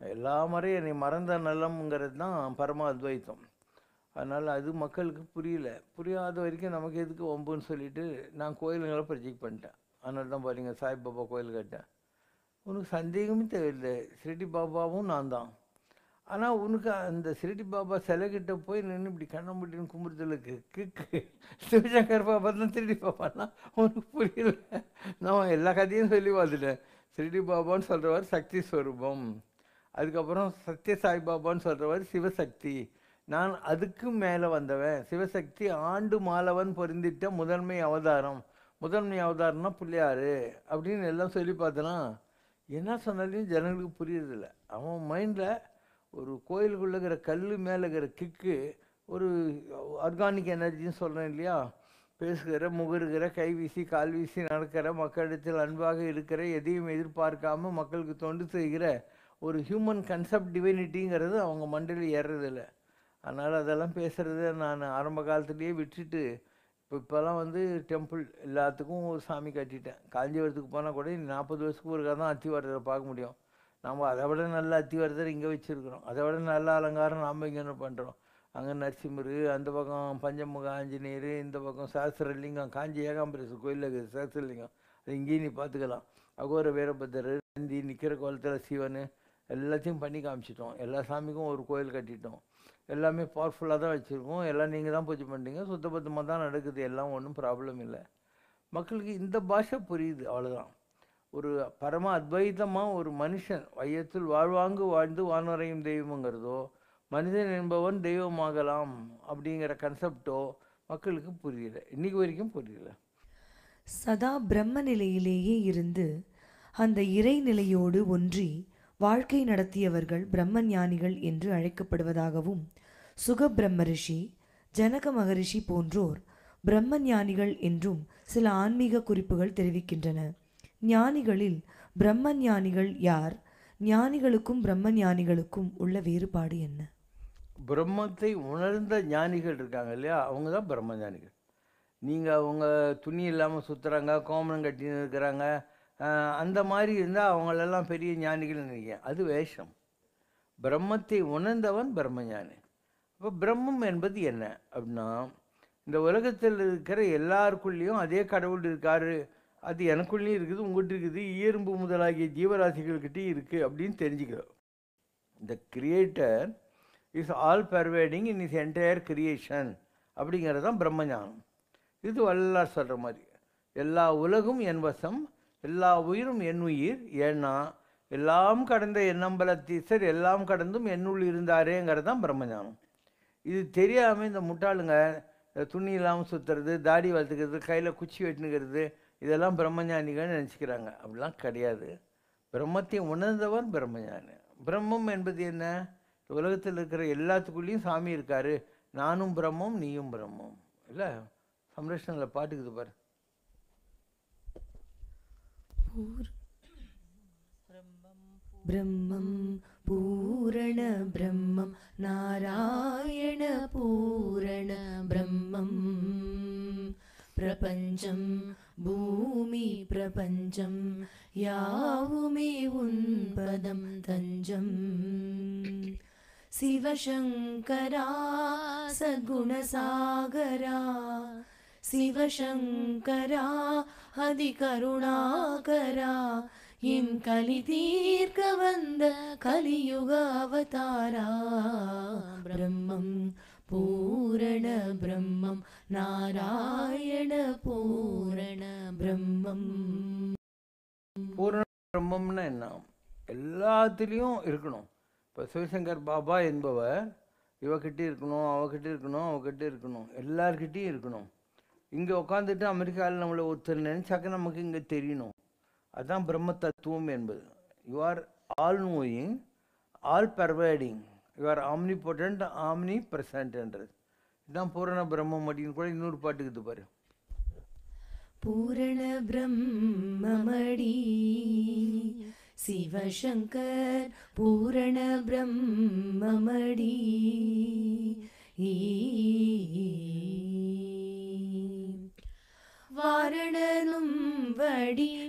எல்லா முறையும் என்னை மறந்த நலம்ங்கிறது தான் பரம அத்வைத்தம். அதனால் அது மக்களுக்கு புரியாத வரைக்கும் நமக்கு எதுக்கு வம்புன்னு சொல்லிட்டு நான் கோயிலுங்களை ப்ரொஜெக்ட் பண்ணிட்டேன். அதனால தான் பாருங்க சாய்பாபா கோயில் கட்டேன். உனக்கு சந்தேகமே தேவையில்லை, ஷிரடி பாபாவும் நான் தான். ஆனால் உனக்கு அந்த ஷிரடி பாபா சிலைக்கிட்ட போய் நின்று இப்படி கண்ணம்பட்டின்னு கும்பிடுறதுக்கு கிக்கு சிவசங்கர் பாபா தான் ஷிரடி பாபான்னா உனக்கு புரியல. நான் எல்லா கதையும் சொல்லி பார்த்துட்டேன். ஷிரடி பாபான்னு சொல்கிறவர் சக்தி ஸ்வரூபம், அதுக்கப்புறம் சத்ய சாய்பாபான்னு சொல்கிறவர் சிவசக்தி. நான் அதுக்கு மேலே வந்தவன். சிவசக்தி ஆண்டு மாலவன் பொருந்திட்ட முதன்மை அவதாரம். முதன்மை அவதாரம்னா பிள்ளையாரு அப்படின்னு எல்லாம் சொல்லி பார்த்தேன்னா என்ன சொன்னாலையும் ஜனங்களுக்கு புரியறதில்ல. அவன் மைண்டில் ஒரு கோயிலுக்குள்ளே இருக்கிற கல் மேலே இருக்கிற கிக்கு ஒரு ஆர்கானிக் எனர்ஜின்னு சொல்கிறேன் இல்லையா, பேசுகிற, முகருகிற, கை வீசி கால் வீசி நடக்கிற, மக்களிடத்தில் அன்பாக இருக்கிற, எதையும் எதிர்பார்க்காம மக்களுக்கு தொண்டு செய்கிற ஒரு ஹியூமன் கன்செப்ட் டிவைனிட்டிங்கிறது அவங்க மண்டையில் ஏறுறதில்லை. அதனால் அதெல்லாம் பேசுகிறத நான் ஆரம்ப காலத்துலேயே விட்டுட்டு இப்போல்லாம் வந்து டெம்பிள் எல்லாத்துக்கும் ஒரு சாமி கட்டிட்டேன். காஞ்சிபுரத்துக்கு போனால் கூட 40 வருஷத்துக்கு ஒருக்கா தான் அத்திவரதரை பார்க்க முடியும். நம்ம அதை விட நல்ல அத்திவரதர் இங்கே வச்சுருக்குறோம். அதை விட நல்ல அலங்காரம் நாம் இங்கே என்ன பண்ணுறோம். அங்கே நரசிம்மர், அந்த பக்கம் பஞ்சமுக ஆஞ்சநேயர், இந்த பக்கம் சாஸ்திரலிங்கம், காஞ்சி ஏகாம்பரேஸ்வரர் கோயிலில் இருக்குது சாஸ்திரலிங்கம், அது இங்கேயும் நீ பார்த்துக்கலாம். அகோர வீரபத்தர், நந்தி, நிற்கிற கோலத்தில் சிவன், எல்லாத்தையும் பண்ணி காமிச்சிட்டோம். எல்லா சாமிக்கும் ஒரு கோயில் கட்டிட்டோம். எல்லாமே பவர்ஃபுல்லாக தான் வச்சுருக்கோம். எல்லாம் நீங்கள் தான் பூஜை பண்ணுறீங்க, சுத்தபத்தமாக தான் நடக்குது, எல்லாம் ஒன்றும் ப்ராப்ளம் இல்லை. மக்களுக்கு இந்த பாஷை புரியுது, அவ்வளோதான். ஒரு பரம அத்வைதமாக ஒரு மனுஷன் வையத்தில் வாழ்வாங்கு வாழ்ந்து வானுரையும் தெய்வங்கிறதோ, மனிதன் என்பவன் தெய்வமாகலாம் அப்படிங்கிற கன்செப்டோ மக்களுக்கு புரியல, இன்னைக்கு வரைக்கும் புரியல. சதா பிரம்ம நிலையிலேயே இருந்து அந்த இறை நிலையோடு ஒன்றி வாழ்க்கை நடத்தியவர்கள் பிரம்ம ஞானிகள் என்று அழைக்கப்படுவதாகவும், சுக பிரம்ம ரிஷி, ஜனக மகரிஷி போன்றோர் பிரம்ம ஞானிகள் என்றும் சில ஆன்மீக குறிப்புகள் தெரிவிக்கின்றன. ஞானிகளில் பிரம்ம ஞானிகள் யார்? ஞானிகளுக்கும் பிரம்ம ஞானிகளுக்கும் உள்ள வேறுபாடு என்ன? பிரம்மத்தை உணர்ந்த ஞானிகள் இருக்காங்க இல்லையா, அவங்க தான் பிரம்ம ஞானிகள். நீங்கள் அவங்க துணி இல்லாமல் சுற்றுறாங்க, கோமணம் கட்டின்னு இருக்கிறாங்க, அந்த மாதிரி இருந்தால் அவங்களெல்லாம் பெரிய ஞானிகள் நினைக்கிறேன். அது வேஷம். பிரம்மத்தை உணர்ந்தவன் பிரம்ம ஞானி. அப்போ பிரம்மம் என்பது என்ன அப்படின்னா, இந்த உலகத்தில் இருக்கிற எல்லாருக்குள்ளேயும் அதே கடவுள் இருக்காரு, அது எனக்குள்ளேயும் இருக்குது, உங்கள்கிட்ட இருக்குது, இயல்பு முதலாகிய ஜீவராசிகள்கிட்டையும் இருக்குது அப்படின்னு தெரிஞ்சுக்கிறோம். இந்த creator is all pervading in is entire creation அப்படிங்கிறது தான் பிரம்மஞானம். இது வல்லார் சொல்கிற மாதிரி, எல்லா உலகும் என் வசம், எல்லா உயிரும் என் உயிர், ஏன்னா எல்லாம் கடந்த எண்ணம்பலத்தீசர் எல்லாம் கடந்தும் என்னுள் இருந்தாரேங்கிறது தான் பிரம்மஞானம். இது தெரியாமல் இந்த முட்டாளுங்க துணி இல்லாமல் சுற்றுறது, தாடி வளர்த்துக்கிறது, கையில் குச்சி வெட்டுனுக்கிறது, இதெல்லாம் பிரம்மஞானிகள் நினச்சிக்கிறாங்க. அப்படிலாம் கிடையாது. பிரம்மத்தை உணர்ந்தவன் பிரம்மஞானி. பிரம்மம் என்பது என்ன? உலகத்தில் இருக்கிற எல்லாத்துக்குள்ளேயும் சாமி இருக்காரு, நானும் பிரம்மம் நீயும் பிரம்மம். இல்லை, சம்ரஷ்ணனில் பாட்டுக்குது பாரு. பிரம்மம் பூரண பிரம்மம் நாராயண பூரண பிரம்மம் பிரபஞ்சம் பூமி பிரபஞ்சம் யாவுமே உன்பதம் தஞ்சம். சிவசங்கரா சத்குணசாகரா சிவசங்கரா அதிகருணாகரா என் கலி தீர்க்க வந்த கலியுக அவதாரா. பிரம்மம் பூரண பிரம்மம் நாராயண பூரண பிரம்மம். பூரண பிரம்மம்னா என்ன? எல்லாத்துலேயும் இருக்கணும். இப்போ சிவசங்கர் பாபா என்பவர் இவகிட்ட இருக்கணும், அவகிட்ட இருக்கணும், அவகிட்ட இருக்கணும், எல்லார்கிட்டையும் இருக்கணும். இங்கே உட்காந்துட்டு அமெரிக்காவில் நம்மளை ஒருத்தர் நினச்சாக்க நமக்கு இங்கே தெரியணும். அதுதான் பிரம்ம தத்துவம் என்பது. You are all knowing, all pervading, you are omnipotent, ஆம்னி ப்ரெசன்ட்ன்றது. இதுதான் பூரண பிரம்மம் அப்படின்னு கூட இன்னொரு பாட்டுக்குது பாரு. பூரண பிரம்மமடி சிவசங்கர் பூரண பிரம்மமடி. வாரணனும் வடிவேலனுமாகி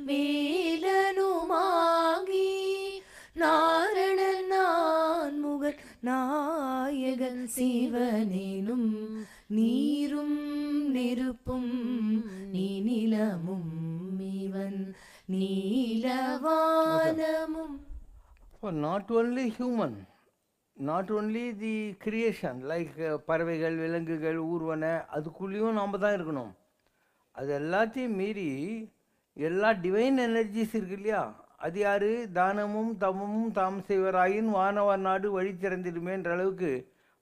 நாரணன் நான் முகன் நாயகன் சிவனேனும் நீரும் நெருப்பும் நீ நிலமும் இவன் நீலவானமும். Not only human, not only the creation like பறவைகள், விலங்குகள், ஊர்வன, அதுக்குள்ளேயும் நாம் தான் இருக்கணும். அது எல்லாத்தையும் மீறி எல்லா டிவைன் எனர்ஜிஸ் இருக்கு இல்லையா, அது யார்? தானமும் தமமும் தாம் செய்வராயின் வானவர் நாடு வழி திறந்திடுமேன்ற அளவுக்கு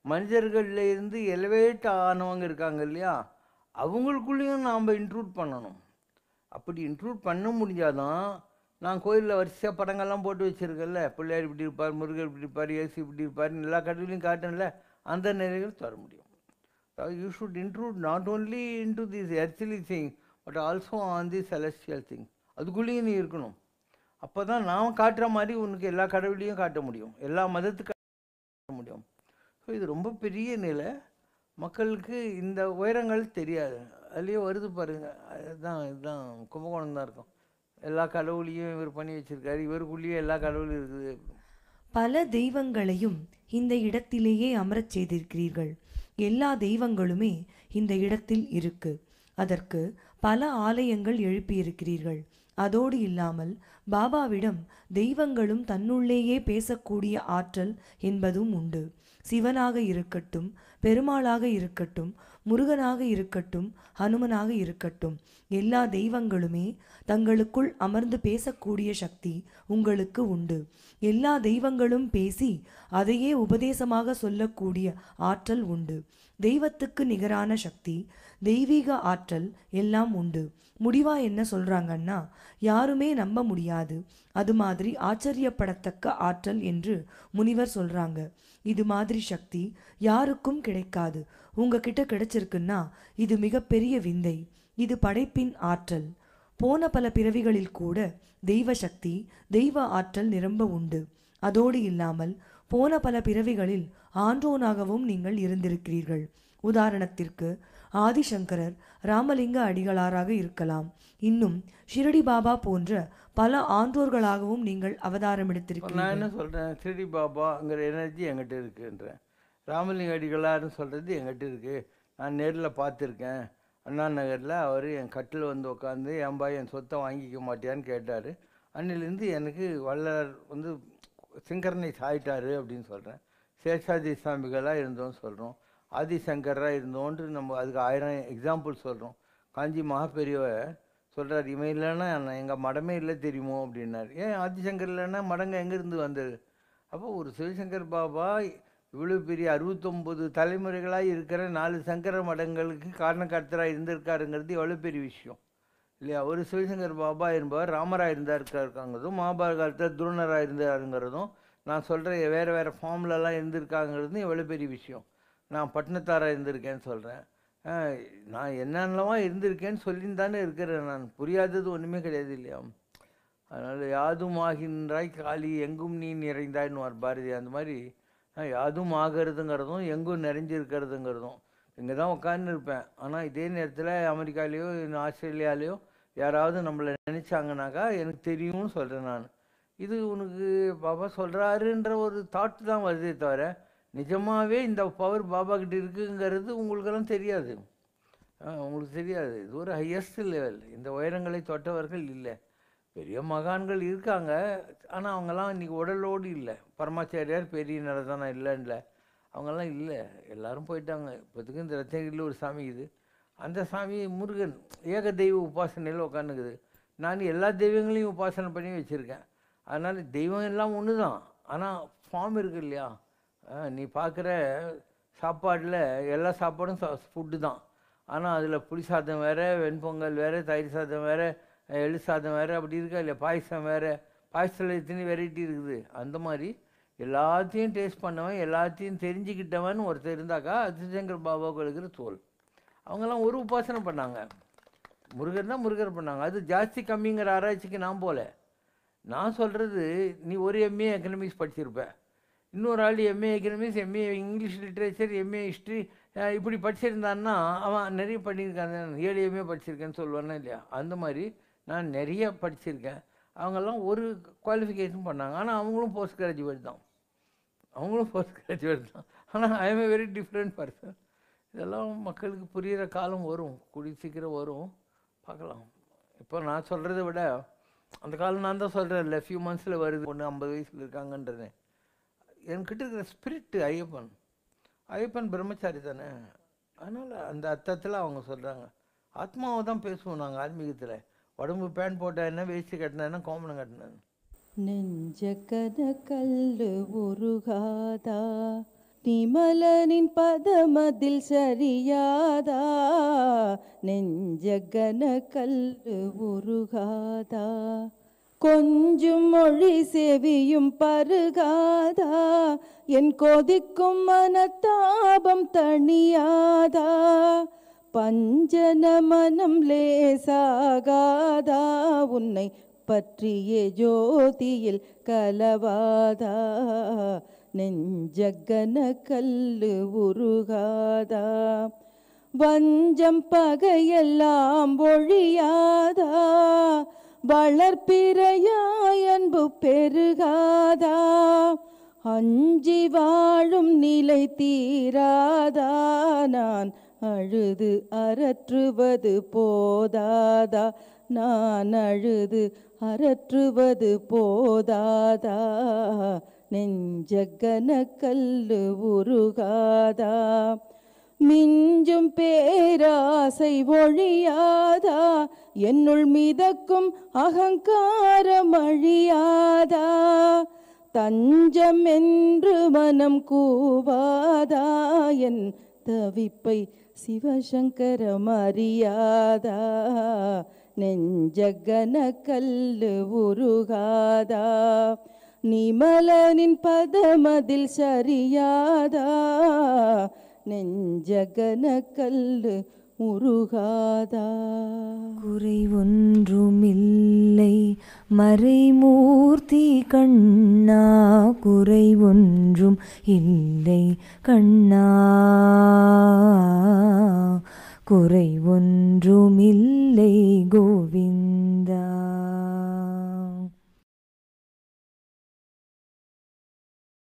மனிதர்களில் இருந்து எலிவேட் ஆனவங்க இருக்காங்க இல்லையா, அவங்களுக்குள்ளேயும் நாம் இன்க்ளூட் பண்ணணும். அப்படி இன்க்ளூட் பண்ண முடிஞ்சாதான் நான் கோயிலில் வரிசையாக படங்கள்லாம் போட்டு வச்சுருக்கேன்ல, பிள்ளையார் இப்படி இருப்பார், முருகர் இப்படி இருப்பார், இயேசு இப்படி இருப்பார், எல்லா கடவுளையும் காட்டணும்ல, அந்த நிலைகள் தர முடியும். You should intrude not only into this earthly thing but also on the celestial thing. அதுக்குள்ளேயும் நீ இருக்கணும். அப்போ தான் நாம் காட்டுற மாதிரி உனக்கு எல்லா கடவுளையும் காட்ட முடியும், எல்லா மதத்துக்கு காட்ட முடியும். ஸோ இது ரொம்ப பெரிய நிலை. மக்களுக்கு இந்த உயரங்கள் தெரியாது. அதுலேயே வருது பாருங்கள். இதுதான் கும்பகோணம் தான் இருக்கும். எல்லா கடவுளையும் இவர் பண்ணி வச்சுருக்காரு, இவருக்குள்ளேயே எல்லா கடவுளும் இருக்குது. பல தெய்வங்களையும் இந்த இடத்திலேயே அமரச் செய்திருக்கிறீர்கள். எல்லா தெய்வங்களுமே இந்த இடத்தில் இருக்கு. அதற்கு பல ஆலயங்கள் எழுப்பியிருக்கிறீர்கள். அதோடு இல்லாமல் பாபாவிடம் தெய்வங்களும் தன்னுள்ளேயே பேசக்கூடிய ஆற்றல் என்பதும் உண்டு. சிவனாக இருக்கட்டும், பெருமாளாக இருக்கட்டும், முருகனாக இருக்கட்டும், ஹனுமனாக இருக்கட்டும், எல்லா தெய்வங்களுமே தங்களுக்குள் அமர்ந்து பேசக்கூடிய சக்தி உங்களுக்கு உண்டு. எல்லா தெய்வங்களும் பேசி அதையே உபதேசமாக சொல்லக்கூடிய ஆற்றல் உண்டு. தெய்வத்துக்கு நிகரான சக்தி, தெய்வீக ஆற்றல் எல்லாம் உண்டு. முடிவா என்ன சொல்றாங்கன்னா, யாருமே நம்ப முடியாது, அது மாதிரி ஆச்சரியப்படத்தக்க ஆற்றல் என்று முனிவர் சொல்றாங்க. இது மாதிரி சக்தி யாருக்கும் கிடைக்காது. உங்ககிட்ட கிடைச்சிருக்குன்னா இது மிகப்பெரிய விந்தை. இது படைப்பின் ஆற்றல். போன பல பிறவிகளில் கூட தெய்வ சக்தி, தெய்வ ஆற்றல் நிரம்ப உண்டு. அதோடு இல்லாமல் போன பல பிறவிகளில் ஆன்றோனாகவும் நீங்கள் இருந்திருக்கிறீர்கள். உதாரணத்திற்கு ஆதிசங்கரர் ராமலிங்க அடிகளாராக இருக்கலாம். இன்னும் ஷிரடி பாபா போன்ற பல ஆன்றோர்களாகவும் நீங்கள் அவதாரம் எடுத்திருக்கிறீர்கள். நான் என்ன சொல்கிறேன், ஷிரடி பாபாங்கிற எனர்ஜி என்கிட்ட இருக்குன்றேன். ராமலிங்க அடிகளார்னு சொல்கிறது என்கிட்ட இருக்குது. நான் நேரில் பார்த்துருக்கேன். அண்ணா நகரில் அவர் என் கட்டில் வந்து உட்காந்து, ஏன்பா என் சொத்தை வாங்கிக்க மாட்டியான்னு கேட்டார். அன்னிலேருந்து எனக்கு வள்ளலார் வந்து சிங்கரனைஸ் ஆகிட்டார் அப்படின்னு சொல்கிறேன். சேஷாதி சாமிகளாக இருந்தோன்னு சொல்கிறோம், ஆதிசங்கராக இருந்தோன்ட்டு நம்ம அதுக்கு 1000 எக்ஸாம்பிள் சொல்கிறோம். காஞ்சி மகாபெரியவர் சொல்கிறார், இவன் இல்லைன்னா எங்கள் மடமே இல்லை தெரியுமோ அப்படின்னார். ஏன் ஆதிசங்கர் இல்லைன்னா மடங்க எங்கேருந்து வந்தது? அப்போ ஒரு சிவசங்கர் பாபா இவ்வளோ பெரிய 69 தலைமுறைகளாக இருக்கிற 4 சங்கர மடங்களுக்கு காரணக்கர்த்தராக இருந்திருக்காருங்கிறது எவ்வளோ பெரிய விஷயம் இல்லையா? ஒரு சிவசங்கர் பாபா என்பவர் ராமராக இருக்காருங்கிறதும், மகாபாரதத்தில் துரோணராக இருந்தாருங்கிறதும், நான் சொல்கிற வேறு வேறு ஃபார்ம்லலாம் இருந்திருக்காங்கிறதும் எவ்வளோ பெரிய விஷயம். நான் பட்டினத்தாராக இருந்திருக்கேன்னு சொல்கிறேன். நான் என்னென்னலாம் இருந்திருக்கேன்னு சொல்லின்னு தானே இருக்கிறேன். நான் புரியாதது ஒன்றுமே கிடையாது இல்லையா? அதனால் யாதும் ஆகின்றாய் காளி எங்கும் நீ நிறைந்தாய்ன்னு பாரதி. அந்த மாதிரி யாதும் ஆகிறதுங்கிறதும் எங்கும் நிறைஞ்சிருக்கிறதுங்கிறதும் இங்கே தான் உட்காந்துருப்பேன். ஆனால் இதே நேரத்தில் அமெரிக்காலேயோ ஆஸ்திரேலியாலேயோ யாராவது நம்மளை நினச்சாங்கனாக்கா எனக்கு தெரியும்னு சொல்கிறேன் நான். இது உனக்கு பாபா சொல்கிறாருன்ற ஒரு தாட்டு தான் வருதே தவிர நிஜமாகவே இந்த பவர் பாபா கிட்ட இருக்குங்கிறது உங்களுக்கெல்லாம் தெரியாது. உங்களுக்கு தெரியாது. இது ஒரு ஹையஸ்ட் லெவல். இந்த உயரங்களை தொட்டவர்கள் இல்லை. பெரிய மகான்கள் இருக்காங்க, ஆனால் அவங்கெல்லாம் இன்றைக்கி உடலோடு இல்லை. பரமாச்சாரியார் பெரிய நடதானா இல்லைன்னு அவங்கெல்லாம் இல்லை, எல்லோரும் போயிட்டாங்க. இப்போதுக்கு இந்த ரத்னகிரியில் ஒரு சாமி இது, அந்த சாமி முருகன் ஏக தெய்வ உபாசனையில் உட்காந்துக்குது. நான் எல்லா தெய்வங்களையும் உபாசனை பண்ணி வச்சுருக்கேன். அதனால் தெய்வம் எல்லாம் ஒன்று தான், ஆனால் ஃபார்ம் இருக்குது இல்லையா. நீ பார்க்குற சாப்பாடில் எல்லா சாப்பாடும் ஃபுட்டு தான், ஆனால் அதில் புளி சாதம் வேறு, வெண்பொங்கல் வேறு, தயிர் சாதம் வேறு, எள்ளு சாதம் வேறு, அப்படி இருக்கா இல்லையா. பாயசம் வேறு, பாயசத்தில் எத்தனை வெரைட்டி இருக்குது. அந்த மாதிரி எல்லாத்தையும் டேஸ்ட் பண்ணவன், எல்லாத்தையும் தெரிஞ்சுக்கிட்டவன் ஒருத்தர் இருந்தாக்கா அதிசங்கர் பாபாவுக்கு இருக்கிற தோல். அவங்கெல்லாம் ஒரு உபாசனை பண்ணாங்க, முருகர் தான் முருகர் பண்ணாங்க. அது ஜாஸ்தி கம்மிங்கிற ஆராய்ச்சிக்கு நான் போகல. நான் சொல்கிறது, நீ ஒரு எம்ஏ எக்கனாமிக்ஸ் படிச்சிருப்ப, இன்னொரு ஆள் MA economics, MA English literature, MA history இப்படி படிச்சிருந்தான்னா அவன் நிறைய பண்ணியிருக்காங்க. 7 எம்ஏ படிச்சிருக்கேன்னு சொல்லுவானா இல்லையா. அந்த மாதிரி நான் நிறைய படிச்சிருக்கேன். அவங்கெல்லாம் ஒரு குவாலிஃபிகேஷன் பண்ணாங்க, ஆனால் அவங்களும் போஸ்ட் கிராஜுவேட் தான். ஆனால் I M A very different person. இதெல்லாம் மக்களுக்கு புரிகிற காலம் வரும், கூடி சீக்கிரம் வரும், பார்க்கலாம். இப்போ நான் சொல்கிறத விட அந்த காலம் நான் தான் சொல்கிறேன் இல்லை, ஃபியூ மந்த்ஸில் வருது. பொண்ணு 50 வயசில் இருக்காங்கன்றது என்கிட்ட இருக்கிற ஸ்பிரிட்டு ஐயப்பன் பிரம்மச்சாரி தானே. அதனால் அந்த அர்த்தத்தில் அவங்க சொல்கிறாங்க. ஆத்மாவை தான் பேசுவோம் நாங்கள் ஆன்மீகத்தில். உடம்பு பேண்ட் போட்டால் என்ன, வேஷ்டி கட்டினா என்ன, கோமணம் கட்டினேன். நெஞ்சக்கன கல்லு உருகாதா, நிமலனின் பதமதில் சரியாதா. நெஞ்சக்கன கல்லு உருகாதா, கொஞ்சும் மொழி செவியும் பருகாதா. என் கொதிக்கும் மனத்தாபம் தணியாதா. பஞ்சன மனம் லேசாகாதா. உன்னை பற்றிய ஜோதியில் கலவாதா. நெஞ்சக்கன கல்லு உருகாதா. வஞ்சம் பகையெல்லாம் ஒழியாதா. வளர்ப்பிறையாய் அன்பு பெருகாதா. அஞ்சி வாழும் நிலை தீராதா. நான் அழுது அரற்றுவது போதாதா. நான் அழுது அரற்றுவது போதாதா. நெஞ்சக்கன கல்லு உருகாதா. மிஞ்சும் பேராசை ஒழியாதா. என்னுள் மிதக்கும் அகங்காரம் அழியாதா. தஞ்சம் என்று மனம் கூவாதா. என் தவிப்பை சிவசங்கரம் அறியாதா. நெஞ்சக்கன கல்லு உருகாதா. நிமலனின் பதமதில் சரியாதா. நெஞ்சக்கன கல்லு உருகாதா. குறை ஒன்றுமில்லை மறைமூர்த்தி கண்ணா. குறை ஒன்றும் இல்லை கண்ணா. குறை ஒன்றுமில்லை கோவிந்தா.